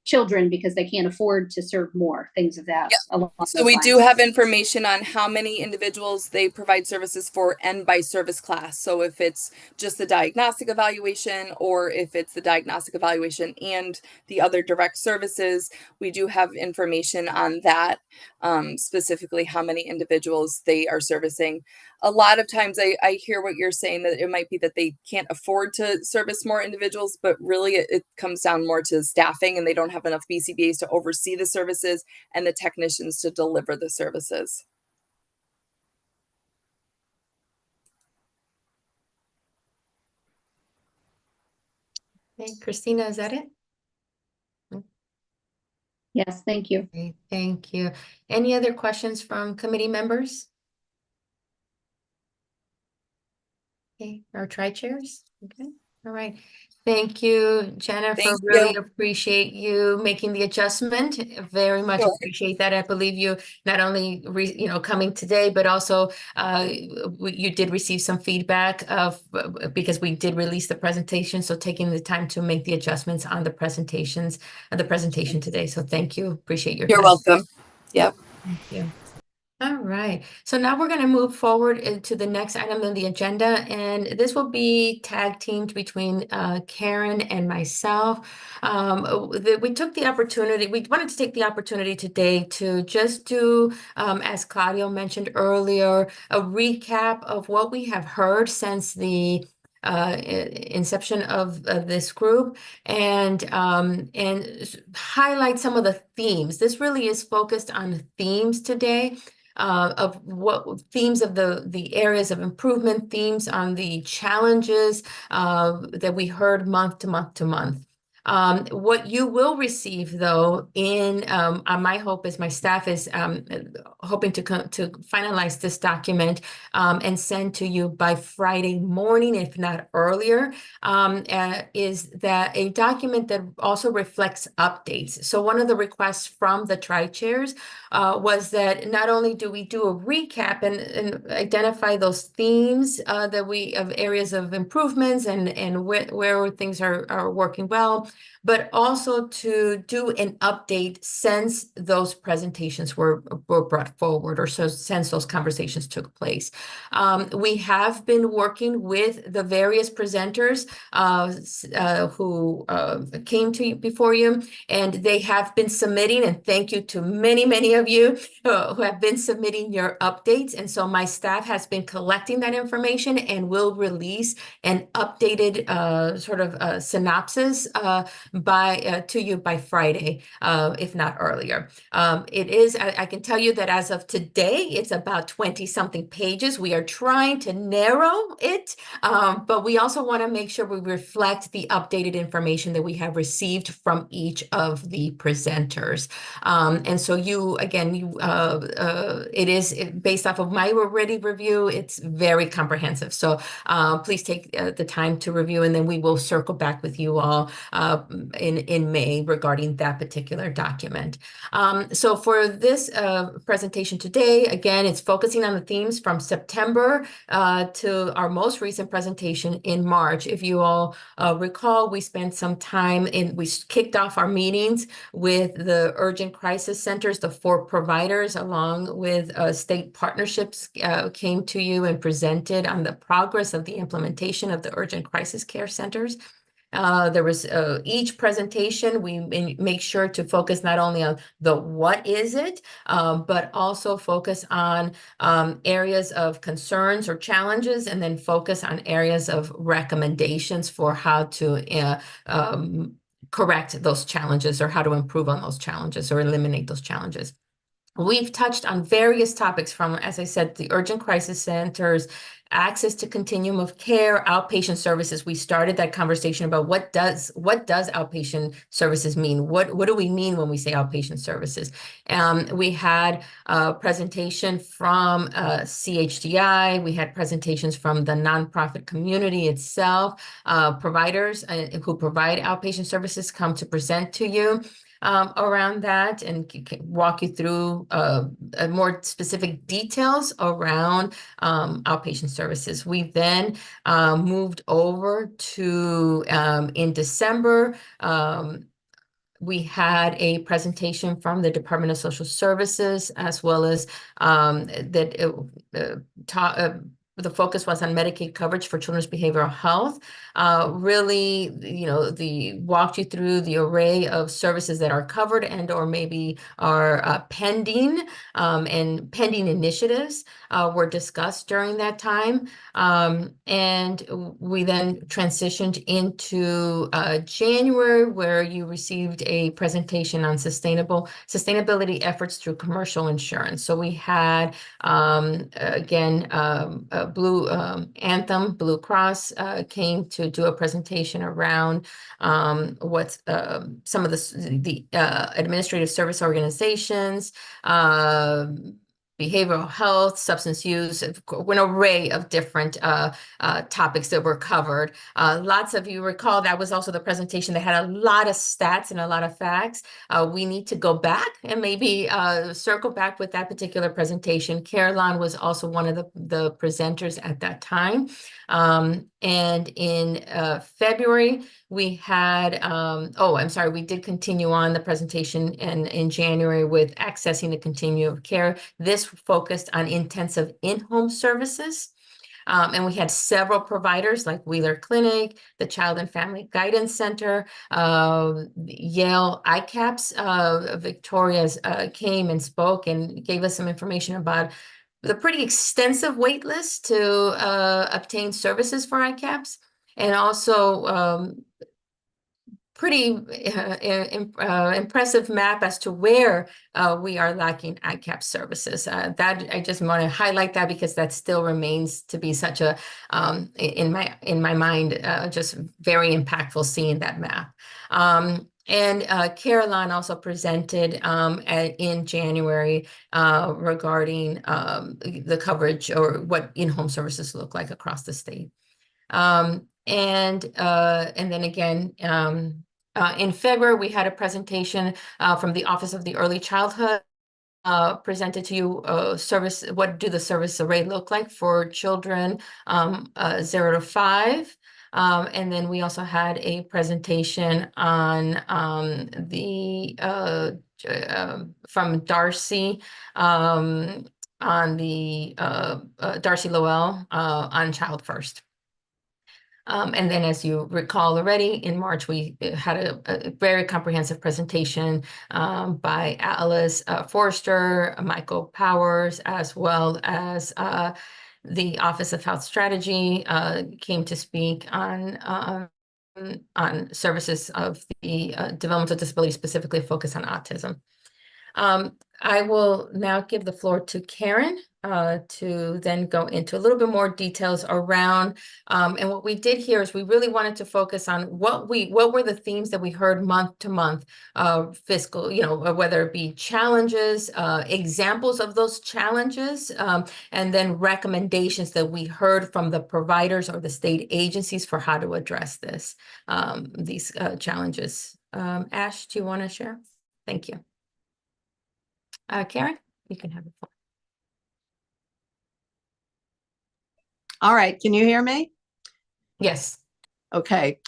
children because they can't afford to serve more, things of that. Yeah. So we do have information on how many individuals they provide services for and by service class. So if it's just the diagnostic evaluation or if it's the diagnostic evaluation and the other direct services, we do have information on that, specifically how many individuals they are servicing. A lot of times I hear what you're saying, that it might be that they can't afford to service more individuals, but really it comes down more to staffing, and they don't have enough BCBAs to oversee the services and the technicians to deliver the services. Okay, Christina, is that it? Yes, thank you. Okay, thank you. Any other questions from committee members? Okay, our tri-chairs? Okay, all right. Thank you, Jennifer. Thank Really you. appreciate you making the adjustment. Very much Sure. appreciate that. I believe you not only coming today, but also you did receive some feedback because we did release the presentation. So taking the time to make the adjustments on the presentation today. So thank you. Appreciate your You're time. welcome. Yep. Thank you. All right, so now we're going to move forward into the next item on the agenda, and this will be tag teamed between Karen and myself. We took the opportunity, we wanted to take the opportunity today to just do, as Claudio mentioned earlier, a recap of what we have heard since the inception of this group, and highlight some of the themes. This really is focused on themes today. Of what themes of the areas of improvement, themes on the challenges that we heard month to month to month. What you will receive, though, in my hope is my staff is hoping to finalize this document and send to you by Friday morning, if not earlier, is that a document that also reflects updates. So one of the requests from the tri-chairs was that not only do we do a recap and identify those themes of areas of improvements and where things are working well, but also to do an update since those presentations were brought forward, or so since those conversations took place. We have been working with the various presenters who came to you before you, and they have been submitting, and thank you to many of you who have been submitting your updates. And so my staff has been collecting that information and will release an updated synopsis to you by Friday, if not earlier. I can tell you that as of today, it's about 20-something pages. We are trying to narrow it, but we also want to make sure we reflect the updated information that we have received from each of the presenters. And so it is based off of my already review. It's very comprehensive. So please take the time to review, and then we will circle back with you all in May regarding that particular document. So for this presentation today, again, it's focusing on the themes from September to our most recent presentation in March. If you all recall, we spent some time we kicked off our meetings with the urgent crisis centers, the 4 providers, along with state partnerships came to you and presented on the progress of the implementation of the urgent crisis care centers. There was each presentation, we make sure to focus not only on the what is it, but also focus on areas of concerns or challenges, and then focus on areas of recommendations for how to correct those challenges, or how to improve on those challenges or eliminate those challenges. We've touched on various topics from, as I said, the urgent crisis centers, access to continuum of care, outpatient services. We started that conversation about what does outpatient services mean? What do we mean when we say outpatient services? We had a presentation from CHDI. We had presentations from the nonprofit community itself. Providers who provide outpatient services come to present to you around that and walk you through more specific details around outpatient services. We then moved over to in December. We had a presentation from the Department of Social Services, as well as the focus was on Medicaid coverage for children's behavioral health. Really, walked you through the array of services that are covered and or maybe are pending, and pending initiatives were discussed during that time. And we then transitioned into January, where you received a presentation on sustainability efforts through commercial insurance. So we had, again, Anthem Blue Cross came to do a presentation around what's some of the administrative service organizations, behavioral health, substance use, an array of different topics that were covered. Lots of you recall that was also the presentation that had a lot of stats and a lot of facts. We need to go back and maybe circle back with that particular presentation. Caroline was also one of the presenters at that time. And in February, we had, we did continue on the presentation in January with accessing the continuum of care. This focused on intensive in-home services. And we had several providers like Wheeler Clinic, the Child and Family Guidance Center, Yale ICAPS. Victoria's came and spoke and gave us some information about the pretty extensive wait list to obtain services for ICAPS, and also pretty impressive map as to where we are lacking ICAP services. That I just want to highlight that because that still remains to be such a, in my mind, just very impactful seeing that map. And Caroline also presented in January regarding the coverage or what in-home services look like across the state. And then again, in February, we had a presentation from the Office of the Early Childhood presented to you what do the service array look like for children 0 to 5. And then we also had a presentation on from Darcy on the Darcy Lowell on Child First. And then, as you recall already, in March, we had a very comprehensive presentation by Alice Forrester, Michael Powers, as well as the Office of Health Strategy came to speak on services of the developmental disability, specifically focused on autism. I will now give the floor to Karen to then go into a little bit more details around, and what we did here is we really wanted to focus on what were the themes that we heard month to month, fiscal, whether it be challenges, examples of those challenges, and then recommendations that we heard from the providers or the state agencies for how to address these challenges. Ash, do you want to share? Thank you. Karen, you can have the floor. All right, can you hear me? Yes. Okay,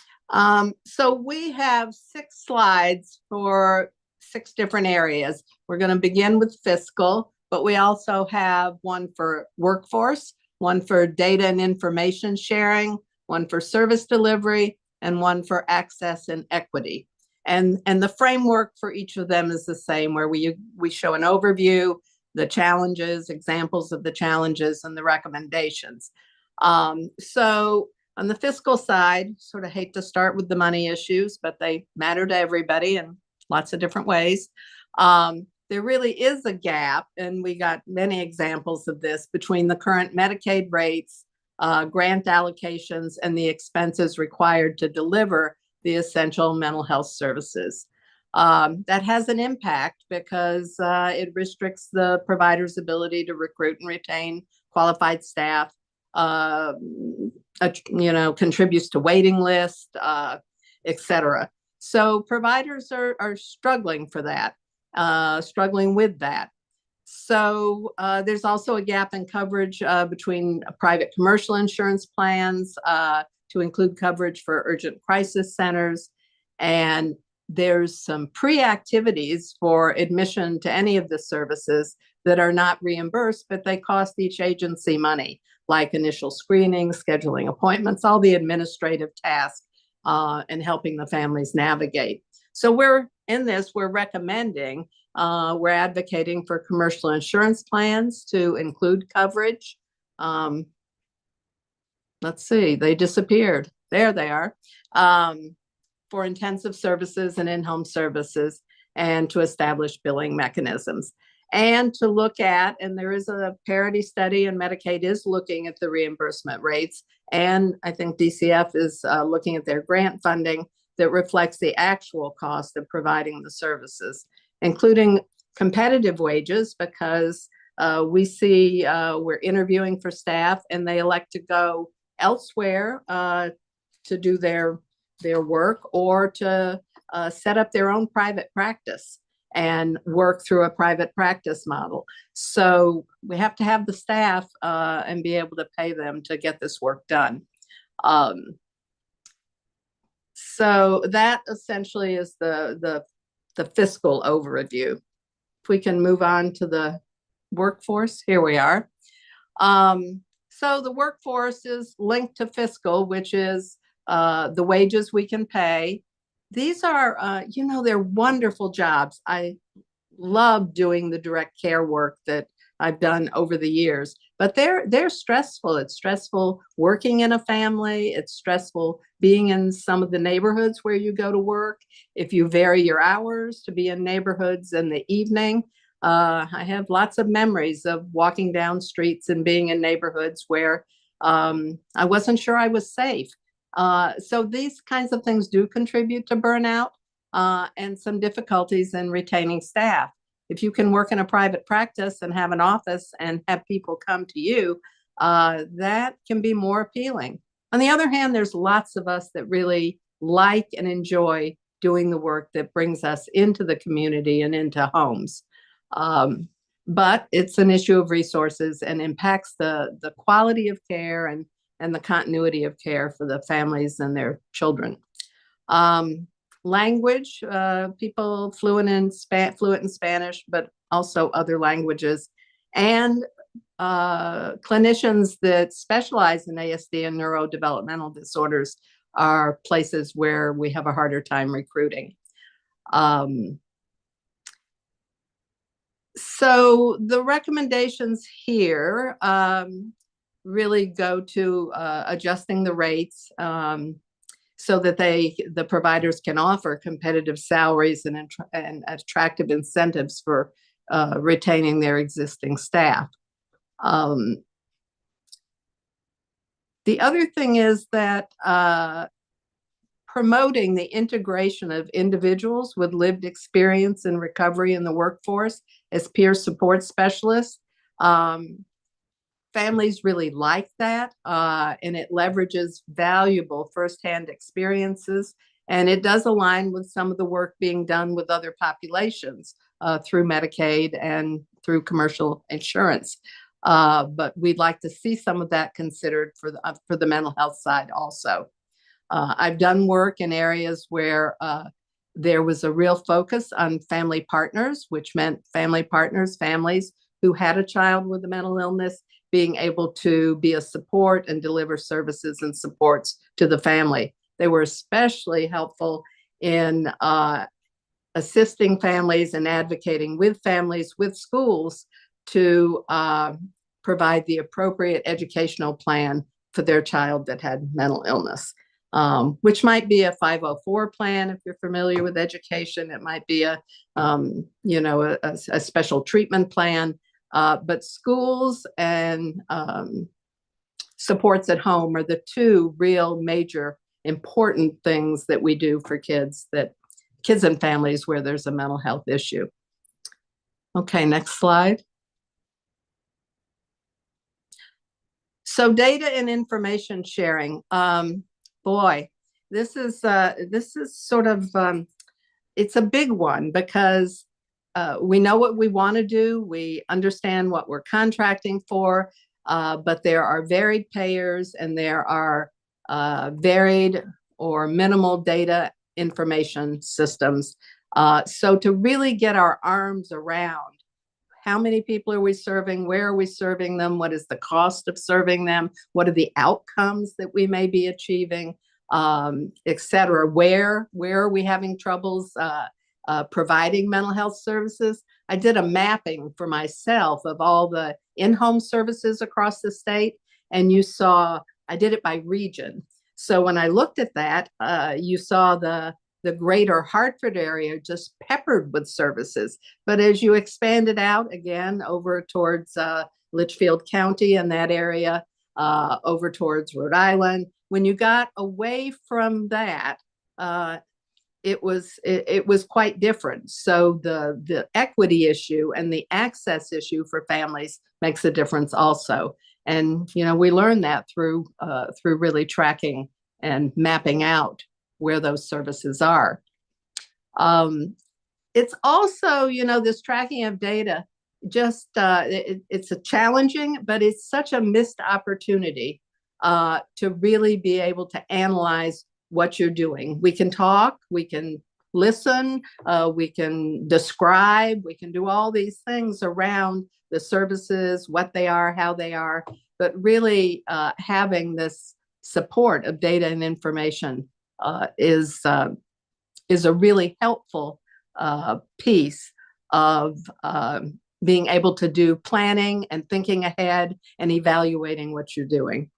so we have 6 slides for 6 different areas. We're going to begin with fiscal, but we also have one for workforce, one for data and information sharing, one for service delivery, and one for access and equity. And the framework for each of them is the same, where we show an overview, the challenges, examples of the challenges, and the recommendations. So on the fiscal side, sort of hate to start with the money issues, but they matter to everybody in lots of different ways. There really is a gap, and we got many examples of this, between the current Medicaid rates, grant allocations, and the expenses required to deliver the essential mental health services. That has an impact because it restricts the provider's ability to recruit and retain qualified staff, contributes to waiting list, et cetera. So providers are struggling for that, struggling with that. So there's also a gap in coverage between private commercial insurance plans to include coverage for urgent crisis centers. And there's some pre-activities for admission to any of the services that are not reimbursed, but they cost each agency money, like initial screening, scheduling appointments, all the administrative tasks, and helping the families navigate. So we're recommending, we're advocating for commercial insurance plans to include coverage. Let's see, they disappeared. There they are. For intensive services and in-home services, and to establish billing mechanisms. And to look at, and there is a parity study, and Medicaid is looking at the reimbursement rates. And I think DCF is looking at their grant funding that reflects the actual cost of providing the services, including competitive wages, because we see we're interviewing for staff and they elect to go elsewhere to do their work, or to set up their own private practice and work through a private practice model. So we have to have the staff and be able to pay them to get this work done. So that essentially is the fiscal overview. If we can move on to the workforce, here we are. So the workforce is linked to fiscal, which is the wages we can pay. These are, they're wonderful jobs. I love doing the direct care work that I've done over the years, but they're stressful. It's stressful working in a family. It's stressful being in some of the neighborhoods where you go to work. If you vary your hours to be in neighborhoods in the evening, I have lots of memories of walking down streets and being in neighborhoods where I wasn't sure I was safe. So these kinds of things do contribute to burnout and some difficulties in retaining staff. If you can work in a private practice and have an office and have people come to you, that can be more appealing. On the other hand, there's lots of us that really like and enjoy doing the work that brings us into the community and into homes. But it's an issue of resources and impacts the quality of care and the continuity of care for the families and their children. Language, people fluent in Spanish, but also other languages, and clinicians that specialize in ASD and neurodevelopmental disorders are places where we have a harder time recruiting. So the recommendations here really go to adjusting the rates so that the providers can offer competitive salaries and attractive incentives for retaining their existing staff. The other thing is that promoting the integration of individuals with lived experience and recovery in the workforce as peer support specialists. Families really like that, and it leverages valuable firsthand experiences, and it does align with some of the work being done with other populations through Medicaid and through commercial insurance. But we'd like to see some of that considered for the mental health side also. I've done work in areas where there was a real focus on family partners, which meant families who had a child with a mental illness, being able to be a support and deliver services and supports to the family. They were especially helpful in assisting families and advocating with families, with schools, to provide the appropriate educational plan for their child that had mental illness, which might be a 504 plan if you're familiar with education. It might be a special treatment plan. But schools and supports at home are the two real major important things that we do for kids and families where there's a mental health issue. Okay, next slide. So data and information sharing. Boy, this is sort of it's a big one because we know what we want to do. We understand what we're contracting for, but there are varied payers and there are varied or minimal data information systems. So to really get our arms around how many people are we serving, where are we serving them, what is the cost of serving them, what are the outcomes that we may be achieving, et cetera. Where are we having troubles providing mental health services? I did a mapping for myself of all the in-home services across the state, and you saw, I did it by region. So when I looked at that, you saw the greater Hartford area just peppered with services. But as you expand it out again over towards Litchfield County and that area, over towards Rhode Island, when you got away from that, it was quite different. So the equity issue and the access issue for families makes a difference also. And we learned that through really tracking and mapping out where those services are. It's also, this tracking of data, just it's a challenging, but it's such a missed opportunity to really be able to analyze what you're doing. We can talk, we can listen, we can describe, we can do all these things around the services, what they are, how they are, but really having this support of data and information is a really helpful piece of being able to do planning and thinking ahead and evaluating what you're doing.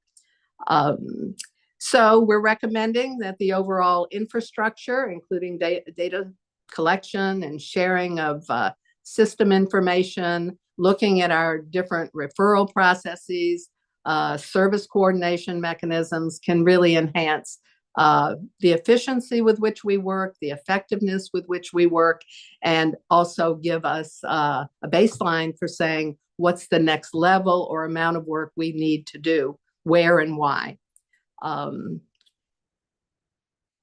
So we're recommending that the overall infrastructure, including data collection and sharing of system information, looking at our different referral processes, service coordination mechanisms can really enhance the efficiency with which we work, the effectiveness with which we work, and also give us a baseline for saying what's the next level or amount of work we need to do, where and why.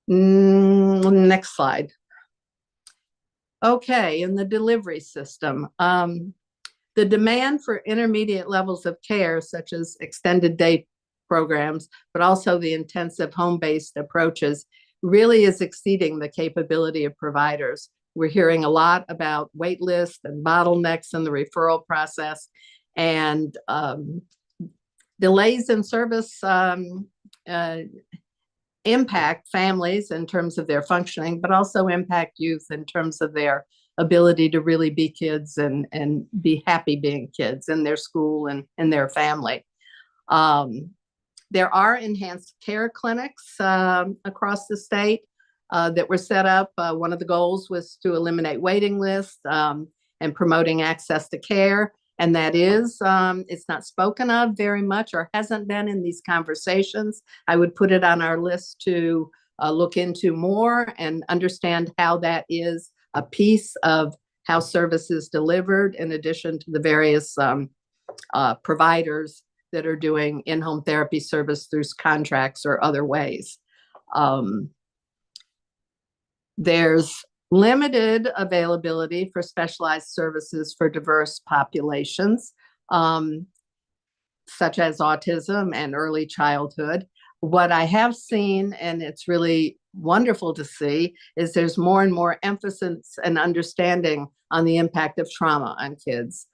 Next slide. Okay, in the delivery system, the demand for intermediate levels of care, such as extended day programs, but also the intensive home-based approaches, really is exceeding the capability of providers. We're hearing a lot about wait lists and bottlenecks in the referral process, and delays in service impact families in terms of their functioning, but also impact youth in terms of their ability to really be kids and be happy being kids in their school and in their family. There are enhanced care clinics across the state that were set up. One of the goals was to eliminate waiting lists and promoting access to care. And that is, it's not spoken of very much or hasn't been in these conversations. I would put it on our list to look into more and understand how that is a piece of how service is delivered, in addition to the various providers that are doing in-home therapy service through contracts or other ways. There's limited availability for specialized services for diverse populations, such as autism and early childhood. What I have seen, and it's really wonderful to see, is there's more and more emphasis and understanding on the impact of trauma on kids.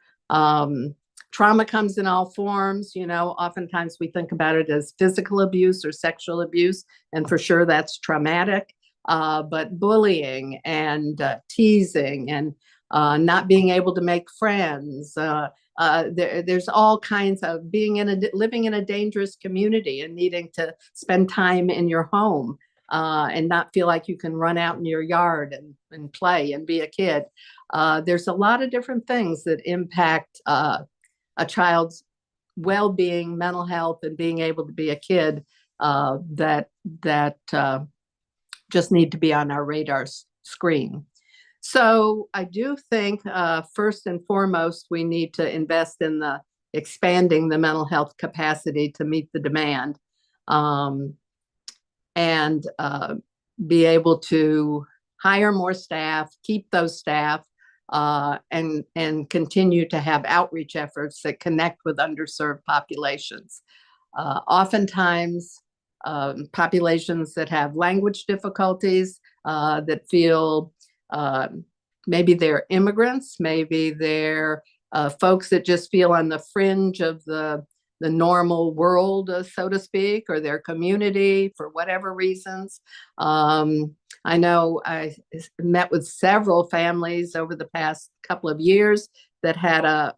Trauma comes in all forms. Oftentimes we think about it as physical abuse or sexual abuse, and for sure that's traumatic. But bullying and teasing and not being able to make friends, there's all kinds of living in a dangerous community and needing to spend time in your home and not feel like you can run out in your yard and play and be a kid. There's a lot of different things that impact a child's well-being, mental health, and being able to be a kid that just need to be on our radar screen. So I do think first and foremost, we need to invest in expanding the mental health capacity to meet the demand, and be able to hire more staff, keep those staff, and continue to have outreach efforts that connect with underserved populations. Oftentimes, populations that have language difficulties, that feel maybe they're immigrants, maybe they're folks that just feel on the fringe of the normal world, so to speak, or their community for whatever reasons. I know I met with several families over the past couple of years that had a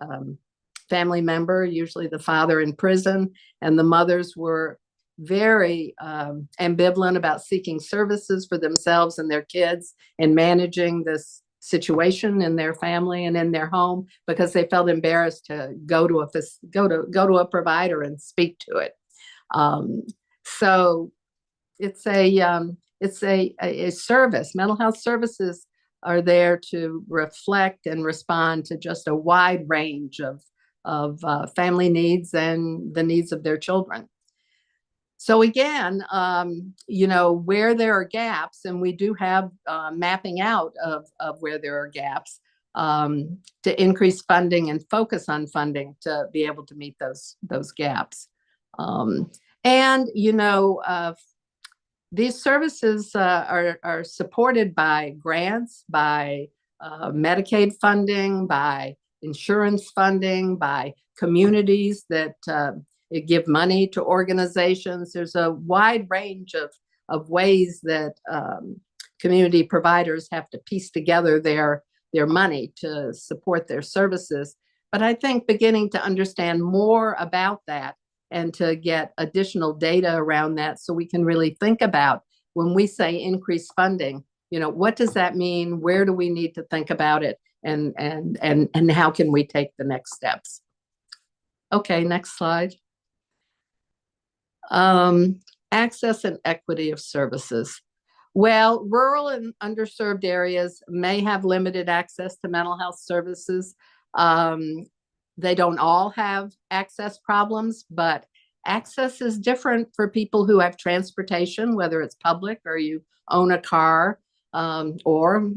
family member, usually the father, in prison, and the mothers were very ambivalent about seeking services for themselves and their kids and managing this situation in their family and in their home because they felt embarrassed to go to a provider and speak to it. So it's a service. Mental health services are there to reflect and respond to just a wide range of family needs and the needs of their children. So again, where there are gaps, and we do have mapping out of where there are gaps, to increase funding and focus on funding to be able to meet those gaps. These services are supported by grants, by Medicaid funding, by insurance funding, by communities that give money to organizations. There's a wide range of ways that community providers have to piece together their money to support their services. But I think beginning to understand more about that and to get additional data around that so we can really think about when we say increased funding, what does that mean? Where do we need to think about it? And how can we take the next steps? Okay, next slide. Access and equity of services. Well, rural and underserved areas may have limited access to mental health services. They don't all have access problems, but access is different for people who have transportation, whether it's public or you own a car, or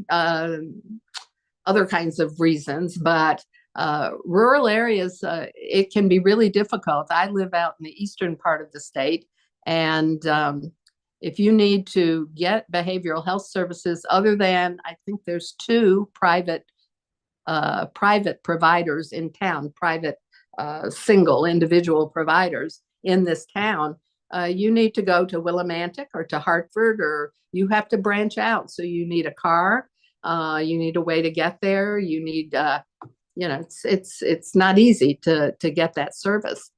other kinds of reasons. But rural areas, it can be really difficult. I live out in the eastern part of the state, and if you need to get behavioral health services, other than, I think there's 2 private providers in town, private single individual providers in this town, you need to go to Willimantic or to Hartford, or you have to branch out. So you need a car, you need a way to get there. You need, it's not easy to get that service.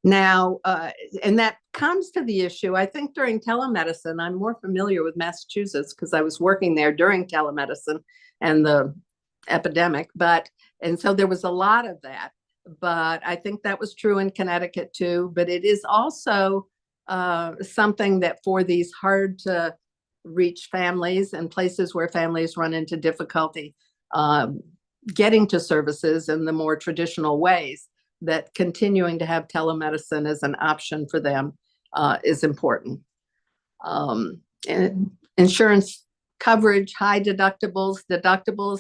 Now, and that comes to the issue, I think during telemedicine, I'm more familiar with Massachusetts because I was working there during telemedicine and the epidemic, and so there was a lot of that. But I think that was true in Connecticut too. But it is also something that for these hard to reach families and places where families run into difficulty getting to services in the more traditional ways, that continuing to have telemedicine as an option for them is important. And insurance coverage, high deductibles,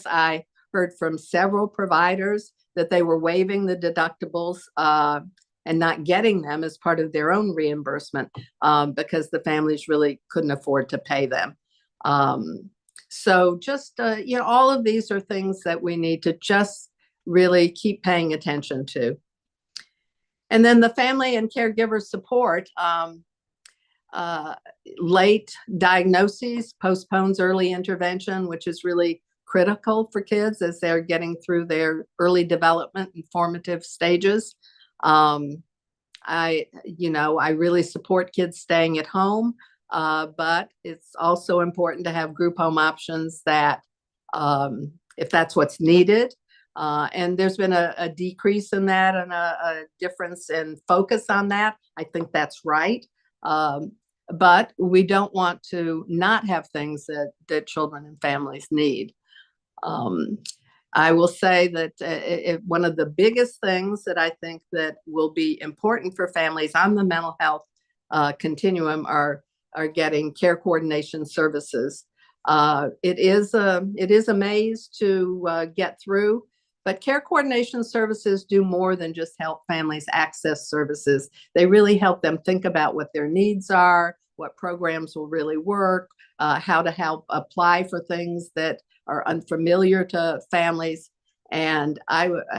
I heard from several providers that they were waiving the deductibles and not getting them as part of their own reimbursement because the families really couldn't afford to pay them. So just, all of these are things that we need to just really keep paying attention to. And then the family and caregiver support, late diagnoses postpones early intervention, which is really critical for kids as they're getting through their early development and formative stages. I really support kids staying at home, but it's also important to have group home options that, if that's what's needed, And there's been a decrease in that and a difference in focus on that. I think that's right. But we don't want to not have things that children and families need. I will say that one of the biggest things that I think that will be important for families on the mental health continuum are getting care coordination services. It is a maze to get through, but care coordination services do more than just help families access services. They really help them think about what their needs are, what programs will really work, how to help apply for things that are unfamiliar to families. And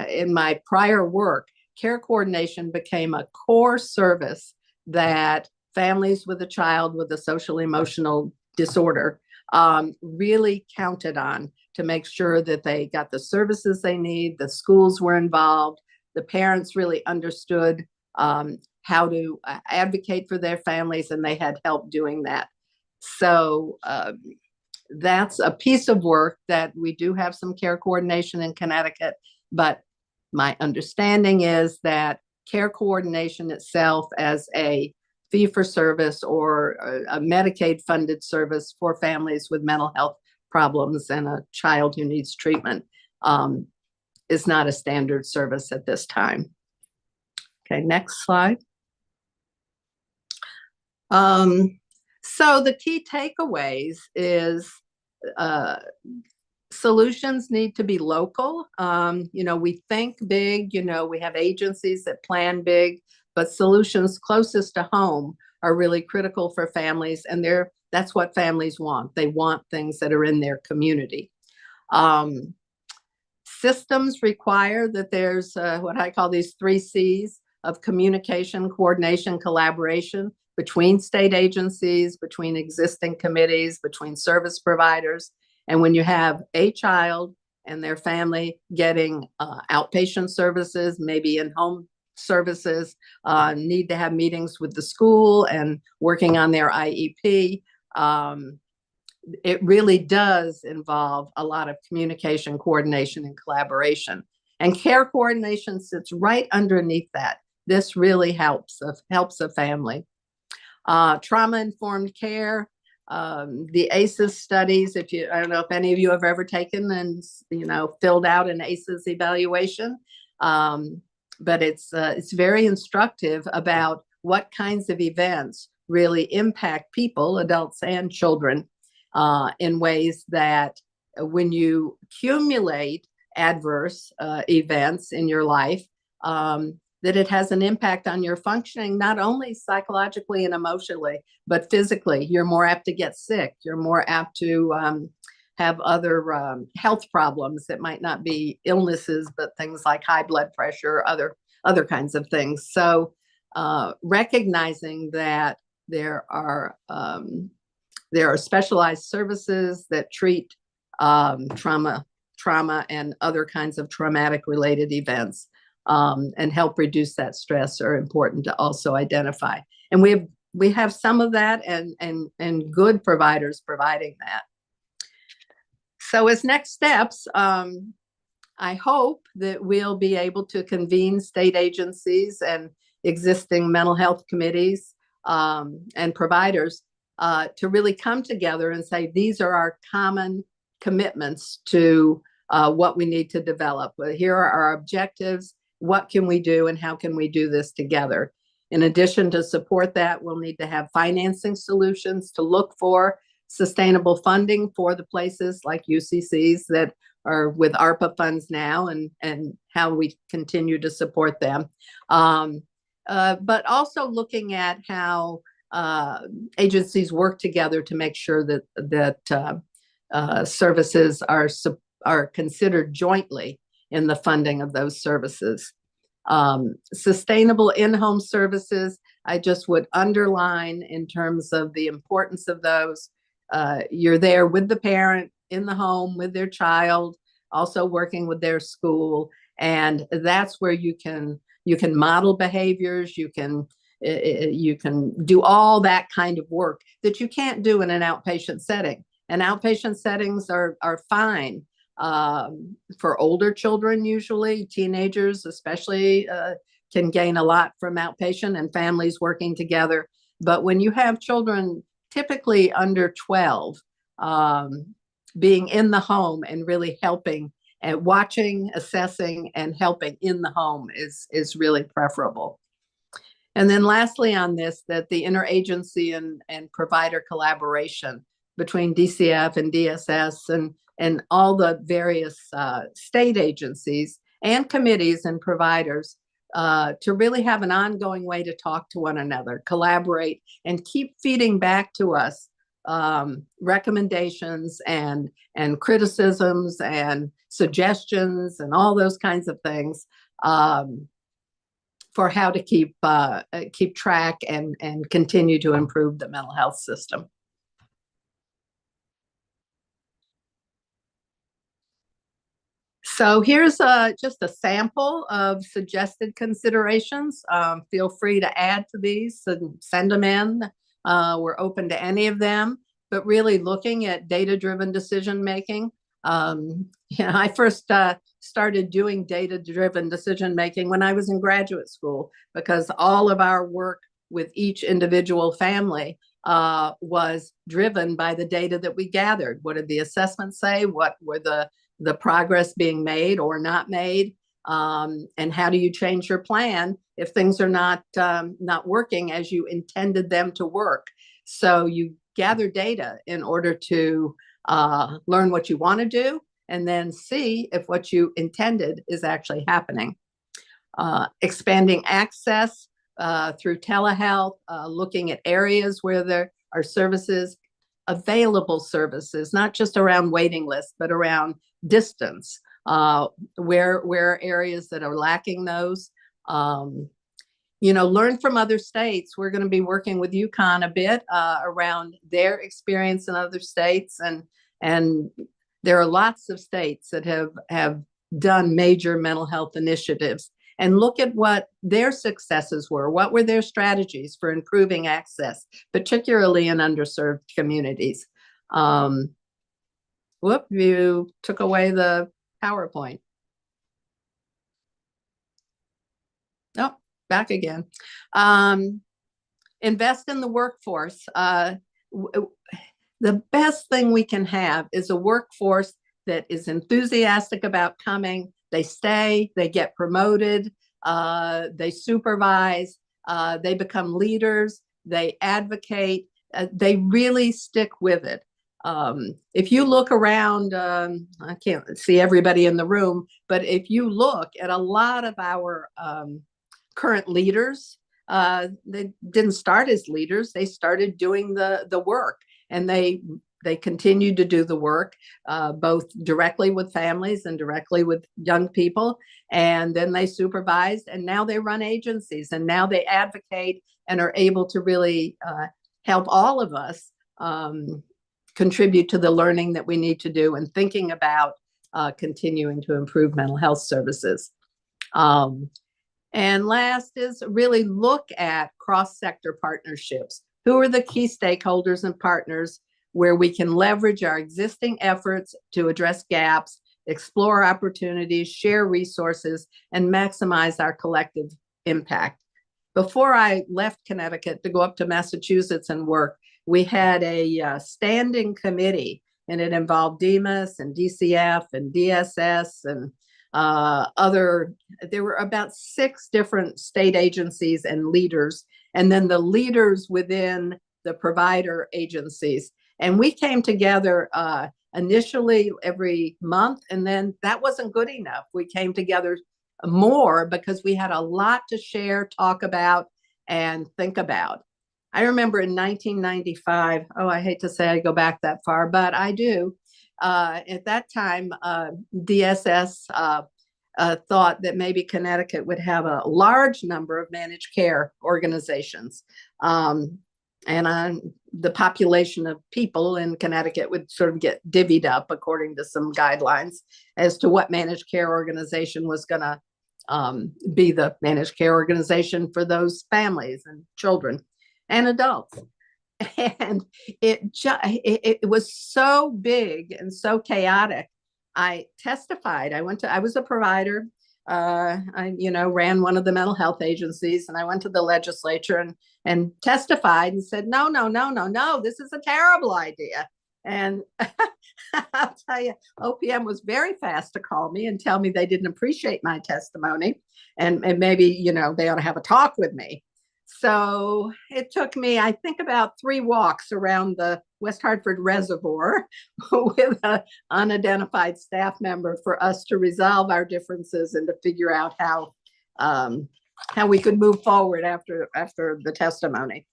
in my prior work, care coordination became a core service that families with a child with a social emotional disorder really counted on to make sure that they got the services they need, the schools were involved, the parents really understood how to advocate for their families, and they had help doing that. So that's a piece of work that we do have some care coordination in Connecticut, but my understanding is that care coordination itself as a fee-for-service or a Medicaid funded service for families with mental health problems and a child who needs treatment is not a standard service at this time. Okay, next slide. So the key takeaways is solutions need to be local. We think big, we have agencies that plan big, but solutions closest to home are really critical for families, and that's what families want. They want things that are in their community. Systems require that there's what I call these 3 C's of communication, coordination, collaboration between state agencies, between existing committees, between service providers. And when you have a child and their family getting outpatient services, maybe in-home services, need to have meetings with the school and working on their IEP, it really does involve a lot of communication, coordination, and collaboration. And care coordination sits right underneath that. This really helps a family. Trauma-informed care, the ACEs studies, I don't know if any of you have ever taken and filled out an ACEs evaluation, but it's very instructive about what kinds of events really impact people, adults and children, in ways that when you accumulate adverse events in your life, that it has an impact on your functioning, not only psychologically and emotionally, but physically. You're more apt to get sick. You're more apt to have other health problems that might not be illnesses, but things like high blood pressure, other kinds of things. So recognizing that there are specialized services that treat trauma and other kinds of traumatic related events, and help reduce that stress are important to also identify. And we have some of that and good providers providing that. So as next steps, I hope that we'll be able to convene state agencies and existing mental health committees and providers to really come together and say, these are our common commitments to what we need to develop. Here are our objectives. What can we do and how can we do this together? In addition to support that, we'll need to have financing solutions to look for sustainable funding for the places like UCCs that are with ARPA funds now and how we continue to support them. But also looking at how agencies work together to make sure that services are considered jointly in the funding of those services. Sustainable in-home services, I just would underline in terms of the importance of those. You're there with the parent in the home with their child, also working with their school, and that's where you can model behaviors. You can do all that kind of work that you can't do in an outpatient setting. And outpatient settings are fine, For older children, usually teenagers especially can gain a lot from outpatient and families working together. But when you have children typically under 12, being in the home and really helping and watching, assessing, and helping in the home is really preferable. And then lastly on this, that the interagency and provider collaboration between DCF and DSS and all the various state agencies and committees and providers to really have an ongoing way to talk to one another, collaborate, and keep feeding back to us recommendations and criticisms and suggestions and all those kinds of things for how to keep track and continue to improve the mental health system. So here's just a sample of suggested considerations. Feel free to add to these and send them in. We're open to any of them, but really looking at data-driven decision-making. I first started doing data-driven decision-making when I was in graduate school, because all of our work with each individual family was driven by the data that we gathered. What did the assessments say? What were the progress being made or not made? And how do you change your plan if things are not working as you intended them to work? So you gather data in order to learn what you want to do and then see if what you intended is actually happening. Expanding access through telehealth, looking at areas where there are services, available services, not just around waiting lists, but around distance, where areas that are lacking those. Learn from other states. We're going to be working with UConn a bit around their experience in other states, and there are lots of states that have done major mental health initiatives, and look at what their successes were. What were their strategies for improving access, particularly in underserved communities? Whoop, you took away the PowerPoint. Oh, back again. Invest in the workforce. The best thing we can have is a workforce that is enthusiastic about coming. They stay, they get promoted, they supervise, they become leaders, they advocate, they really stick with it. If you look around, I can't see everybody in the room, but if you look at a lot of our current leaders, they didn't start as leaders, they started doing the work, and they continued to do the work, both directly with families and directly with young people. And then they supervised, and now they run agencies, and now they advocate and are able to really help all of us contribute to the learning that we need to do and thinking about continuing to improve mental health services. And last is really look at cross-sector partnerships. Who are the key stakeholders and partners where we can leverage our existing efforts to address gaps, explore opportunities, share resources, and maximize our collective impact? Before I left Connecticut to go up to Massachusetts and work, we had a standing committee, and it involved DEMAS and DCF and DSS and there were about 6 different state agencies and leaders, and then the leaders within the provider agencies. And we came together initially every month, and then that wasn't good enough. We came together more because we had a lot to share, talk about, and think about. I remember in 1995, I hate to say I go back that far, but I do. At that time, DSS thought that maybe Connecticut would have a large number of managed care organizations. And the population of people in Connecticut would sort of get divvied up according to some guidelines as to what managed care organization was going to be the managed care organization for those families and children and adults. And it was so big and so chaotic I testified. I was a provider. Ran one of the mental health agencies, and I went to the legislature and testified and said, no, no, no, no, no, this is a terrible idea. And I'll tell you, OPM was very fast to call me and tell me they didn't appreciate my testimony, and maybe, they ought to have a talk with me. So it took me, I think, about 3 walks around the West Hartford Reservoir with an unidentified staff member for us to resolve our differences and to figure out how we could move forward after the testimony.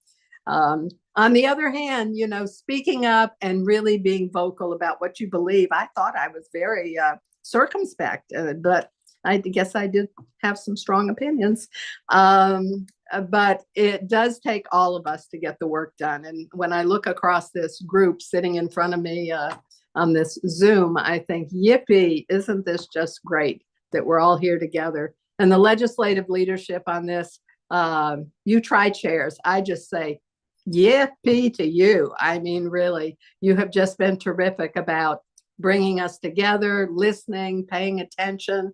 On the other hand, speaking up and really being vocal about what you believe, I thought I was very circumspect, but I guess I did have some strong opinions. But it does take all of us to get the work done. And when I look across this group sitting in front of me on this Zoom, I think, yippee, isn't this just great that we're all here together? And the legislative leadership on this, you tri-chairs, I just say, yippee to you. I mean, really, you have just been terrific about bringing us together, listening, paying attention,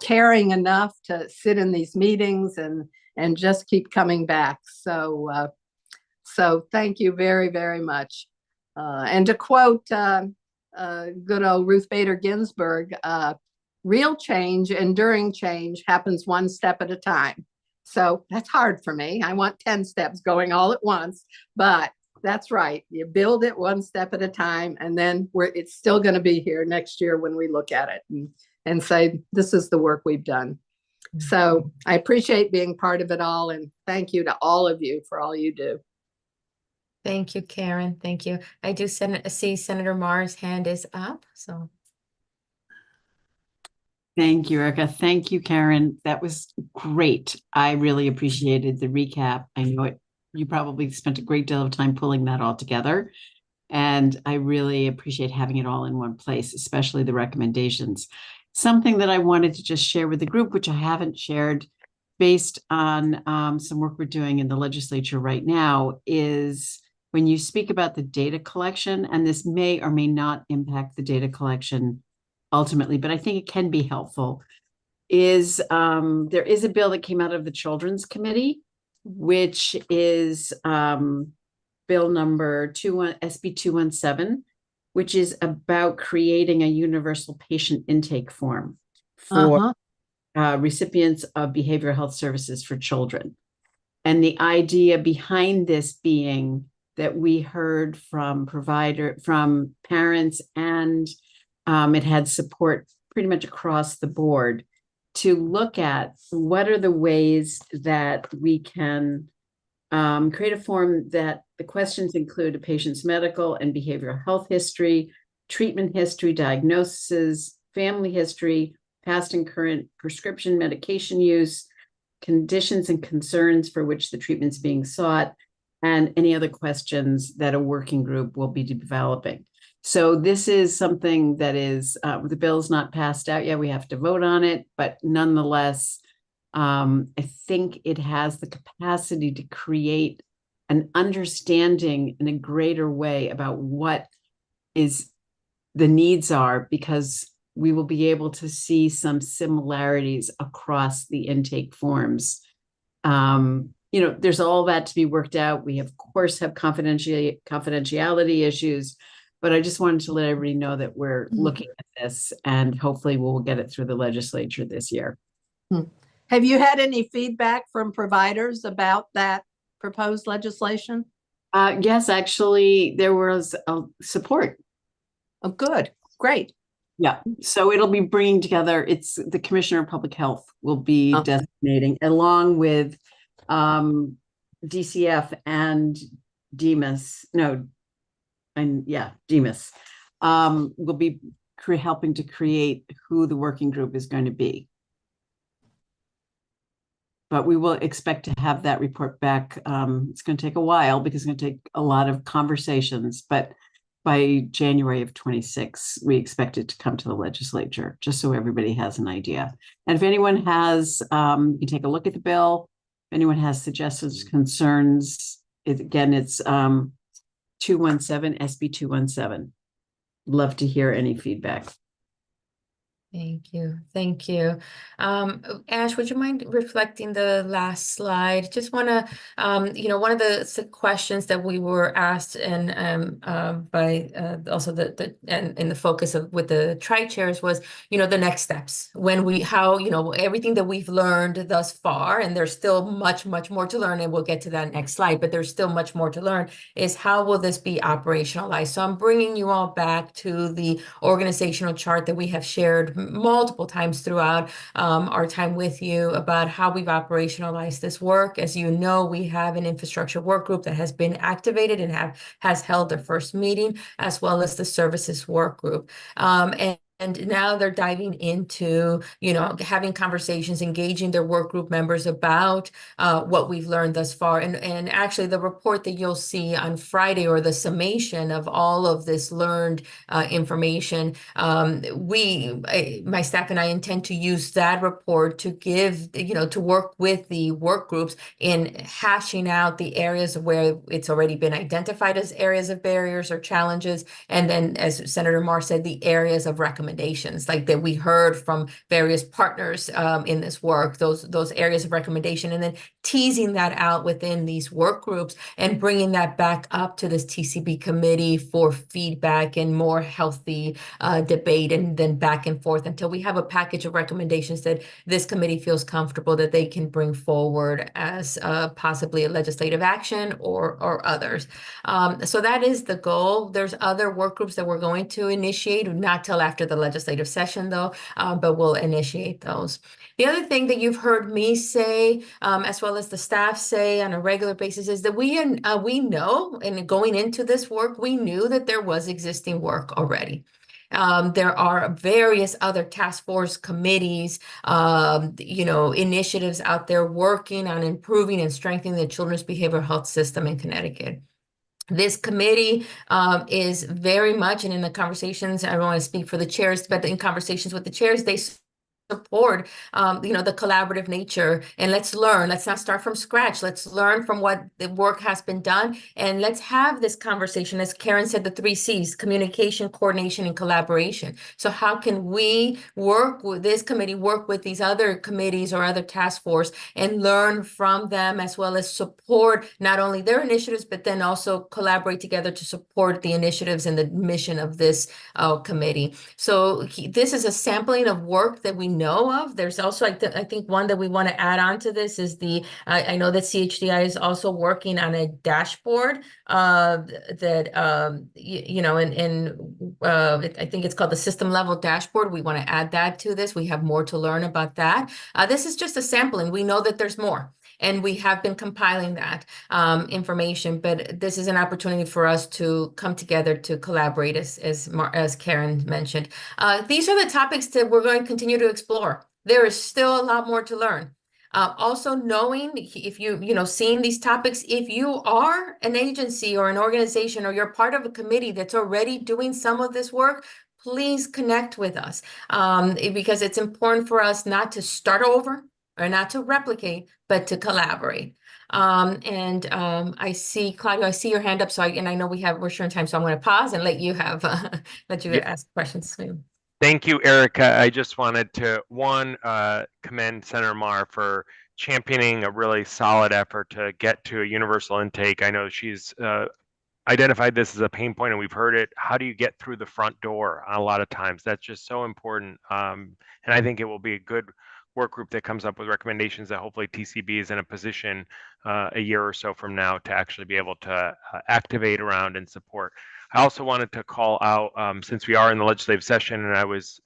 caring enough to sit in these meetings and just keep coming back. So thank you very, very much. And to quote good old Ruth Bader Ginsburg, real change, enduring change happens one step at a time. So that's hard for me. I want 10 steps going all at once, but that's right. You build it one step at a time, and then it's still going to be here next year when we look at it and say, this is the work we've done. So I appreciate being part of it all, and thank you to all of you for all you do. Thank you, Karen. Thank you. I do see Senator Marr's hand is up. So. Thank you, Erica. Thank you, Karen. That was great. I really appreciated the recap. I know you probably spent a great deal of time pulling that all together. And I really appreciate having it all in one place, especially the recommendations. Something that I wanted to just share with the group, which I haven't shared based on some work we're doing in the legislature right now, is when you speak about the data collection, and this may or may not impact the data collection ultimately, but I think it can be helpful, is there is a bill that came out of the Children's Committee, which is bill number SB 217, which is about creating a universal patient intake form for recipients of behavioral health services for children. And the idea behind this being that we heard from parents, and it had support pretty much across the board to look at what are the ways that we can create a form that the questions include a patient's medical and behavioral health history, treatment history, diagnoses, family history, past and current prescription medication use, conditions and concerns for which the treatment's being sought, and any other questions that a working group will be developing. So this is something that is, the bill's not passed out yet. We have to vote on it, but nonetheless, I think it has the capacity to create an understanding in a greater way about what the needs are, because we will be able to see some similarities across the intake forms. There's all that to be worked out. We, of course, have confidentiality issues, but I just wanted to let everybody know that we're looking at this, and hopefully we'll get it through the legislature this year. Have you had any feedback from providers about that proposed legislation? Yes, actually, there was support. Oh, good. Great. Yeah. So it'll be bringing together, it's the Commissioner of Public Health will be designating, along with DCF and DEMIS. DEMIS will be helping to create who the working group is going to be. But we will expect to have that report back. It's going to take a while because it's going to take a lot of conversations, but by January of 26, we expect it to come to the legislature, just so everybody has an idea. And if anyone has, you can take a look at the bill. If anyone has suggestions, concerns, it's 217, SB 217. love to hear any feedback. Thank you. Thank you. Ash, would you mind reflecting the last slide? Just want to, one of the questions that we were asked and by also and in the focus of with the tri-chairs was, the next steps when everything that we've learned thus far, and there's still much, much more to learn, and we'll get to that next slide, but there's still much more to learn, is how will this be operationalized? So I'm bringing you all back to the organizational chart that we have shared multiple times throughout our time with you about how we've operationalized this work. As you know, we have an infrastructure work group that has been activated and has held their first meeting, as well as the services work group. And now they're diving into, having conversations, engaging their work group members about what we've learned thus far. And actually the report that you'll see on Friday, or the summation of all of this learned information, my staff and I intend to use that report to give, to work with the work groups in hashing out the areas where it's already been identified as areas of barriers or challenges. And then, as Senator Marr said, the areas of recommendations, like that we heard from various partners in this work, those areas of recommendation, and then teasing that out within these work groups and bringing that back up to this TCB committee for feedback and more healthy debate, and then back and forth until we have a package of recommendations that this committee feels comfortable that they can bring forward as possibly a legislative action or others. So that is the goal. There's other work groups that we're going to initiate, not till after the legislative session though, but we'll initiate those. The other thing that you've heard me say, as well as the staff say on a regular basis, is that we know, and going into this work, we knew that there was existing work already. There are various other task force committees, initiatives out there working on improving and strengthening the children's behavioral health system in Connecticut. This committee is very much, and in the conversations, I don't want to speak for the chairs, but in conversations with the chairs, they support, the collaborative nature. And let's learn. Let's not start from scratch. Let's learn from what the work has been done. And let's have this conversation. As Karen said, the 3 C's: communication, coordination, and collaboration. So how can we work with this committee, work with these other committees or other task force, and learn from them, as well as support not only their initiatives, but then also collaborate together to support the initiatives and the mission of this committee. So this is a sampling of work that we know of. There's also, I think one that we want to add on to this is I know that CHDI is also working on a dashboard that, I think it's called the system level dashboard. We want to add that to this. We have more to learn about that. This is just a sampling. We know that there's more, and we have been compiling that information, but this is an opportunity for us to come together to collaborate, as Karen mentioned. These are the topics that we're going to continue to explore. There is still a lot more to learn. Also knowing, if seeing these topics, if you are an agency or an organization, or you're part of a committee that's already doing some of this work, please connect with us, because it's important for us not to start over or not to replicate, but to collaborate. I see, Claudio, I see your hand up. So I know we're short on time, so I'm going to pause and let you ask questions. Thank you, Erica. I just wanted to, commend Senator Marr for championing a really solid effort to get to a universal intake. I know she's identified this as a pain point, and we've heard it. How do you get through the front door? A lot of times that's just so important. And I think it will be a good work group that comes up with recommendations that hopefully TCB is in a position a year or so from now to actually be able to activate around and support. I also wanted to call out, since we are in the legislative session, and I was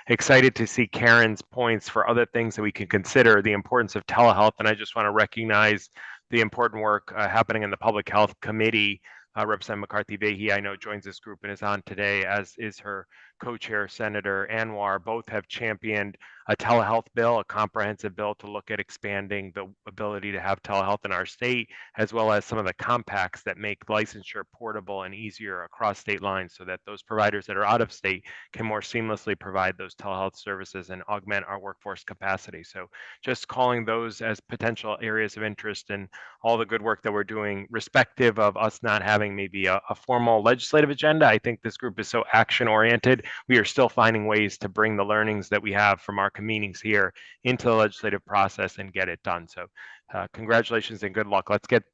excited to see Karen's points for other things that we can consider, the importance of telehealth. And I just want to recognize the important work happening in the Public Health Committee. Representative McCarthy Vahey, I know, joins this group and is on today, as is her co-chair, Senator Anwar. Both have championed a telehealth bill, a comprehensive bill to look at expanding the ability to have telehealth in our state, as well as some of the compacts that make licensure portable and easier across state lines, so that those providers that are out of state can more seamlessly provide those telehealth services and augment our workforce capacity. So just calling those as potential areas of interest, and all the good work that we're doing, respective of us not having having maybe a formal legislative agenda. I think this group is so action oriented. We are still finding ways to bring the learnings that we have from our meetings here into the legislative process and get it done. So congratulations and good luck. Let's get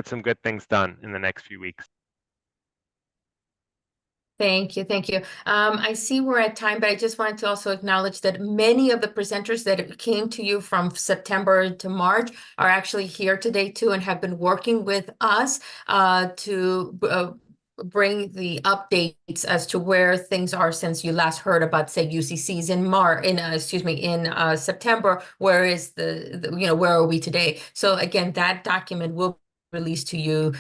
some good things done in the next few weeks. Thank you. Thank you. I see we're at time, but I just wanted to also acknowledge that many of the presenters that came to you from September to March are actually here today too and have been working with us to bring the updates as to where things are since you last heard about, say, UCCs in September. Where is where are we today? So again, that document will released to you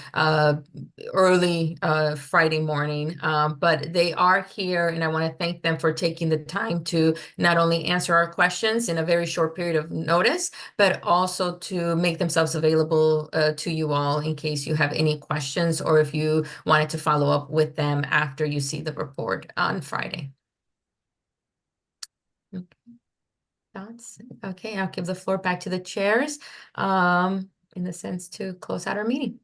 early Friday morning, but they are here, and I want to thank them for taking the time to not only answer our questions in a very short period of notice, but also to make themselves available to you all in case you have any questions or if you wanted to follow up with them after you see the report on Friday. Okay. Thoughts? Okay, I'll give the floor back to the chairs. In the sense to close out our meeting.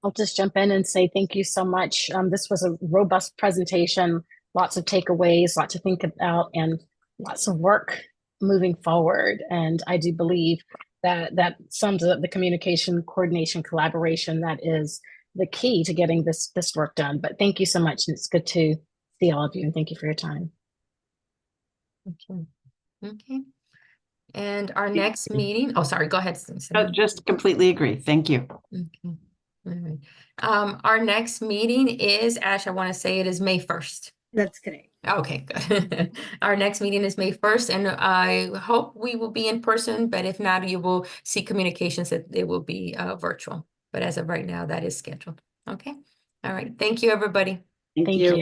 I'll just jump in and say thank you so much. This was a robust presentation, lots of takeaways, lots to think about, and lots of work moving forward. And I do believe that sums up the communication, coordination, collaboration that is the key to getting this work done. But thank you so much, and it's good to see all of you, and thank you for your time. Okay. Okay. And our next meeting, oh, sorry, go ahead. Just completely agree. Thank you. Okay. All right. Our next meeting is, Ash, I want to say it is May 1st. That's correct. Okay, good. Our next meeting is May 1st, and I hope we will be in person, but if not, you will see communications that they will be virtual. But as of right now, that is scheduled. Okay. All right. Thank you, everybody. Thank you.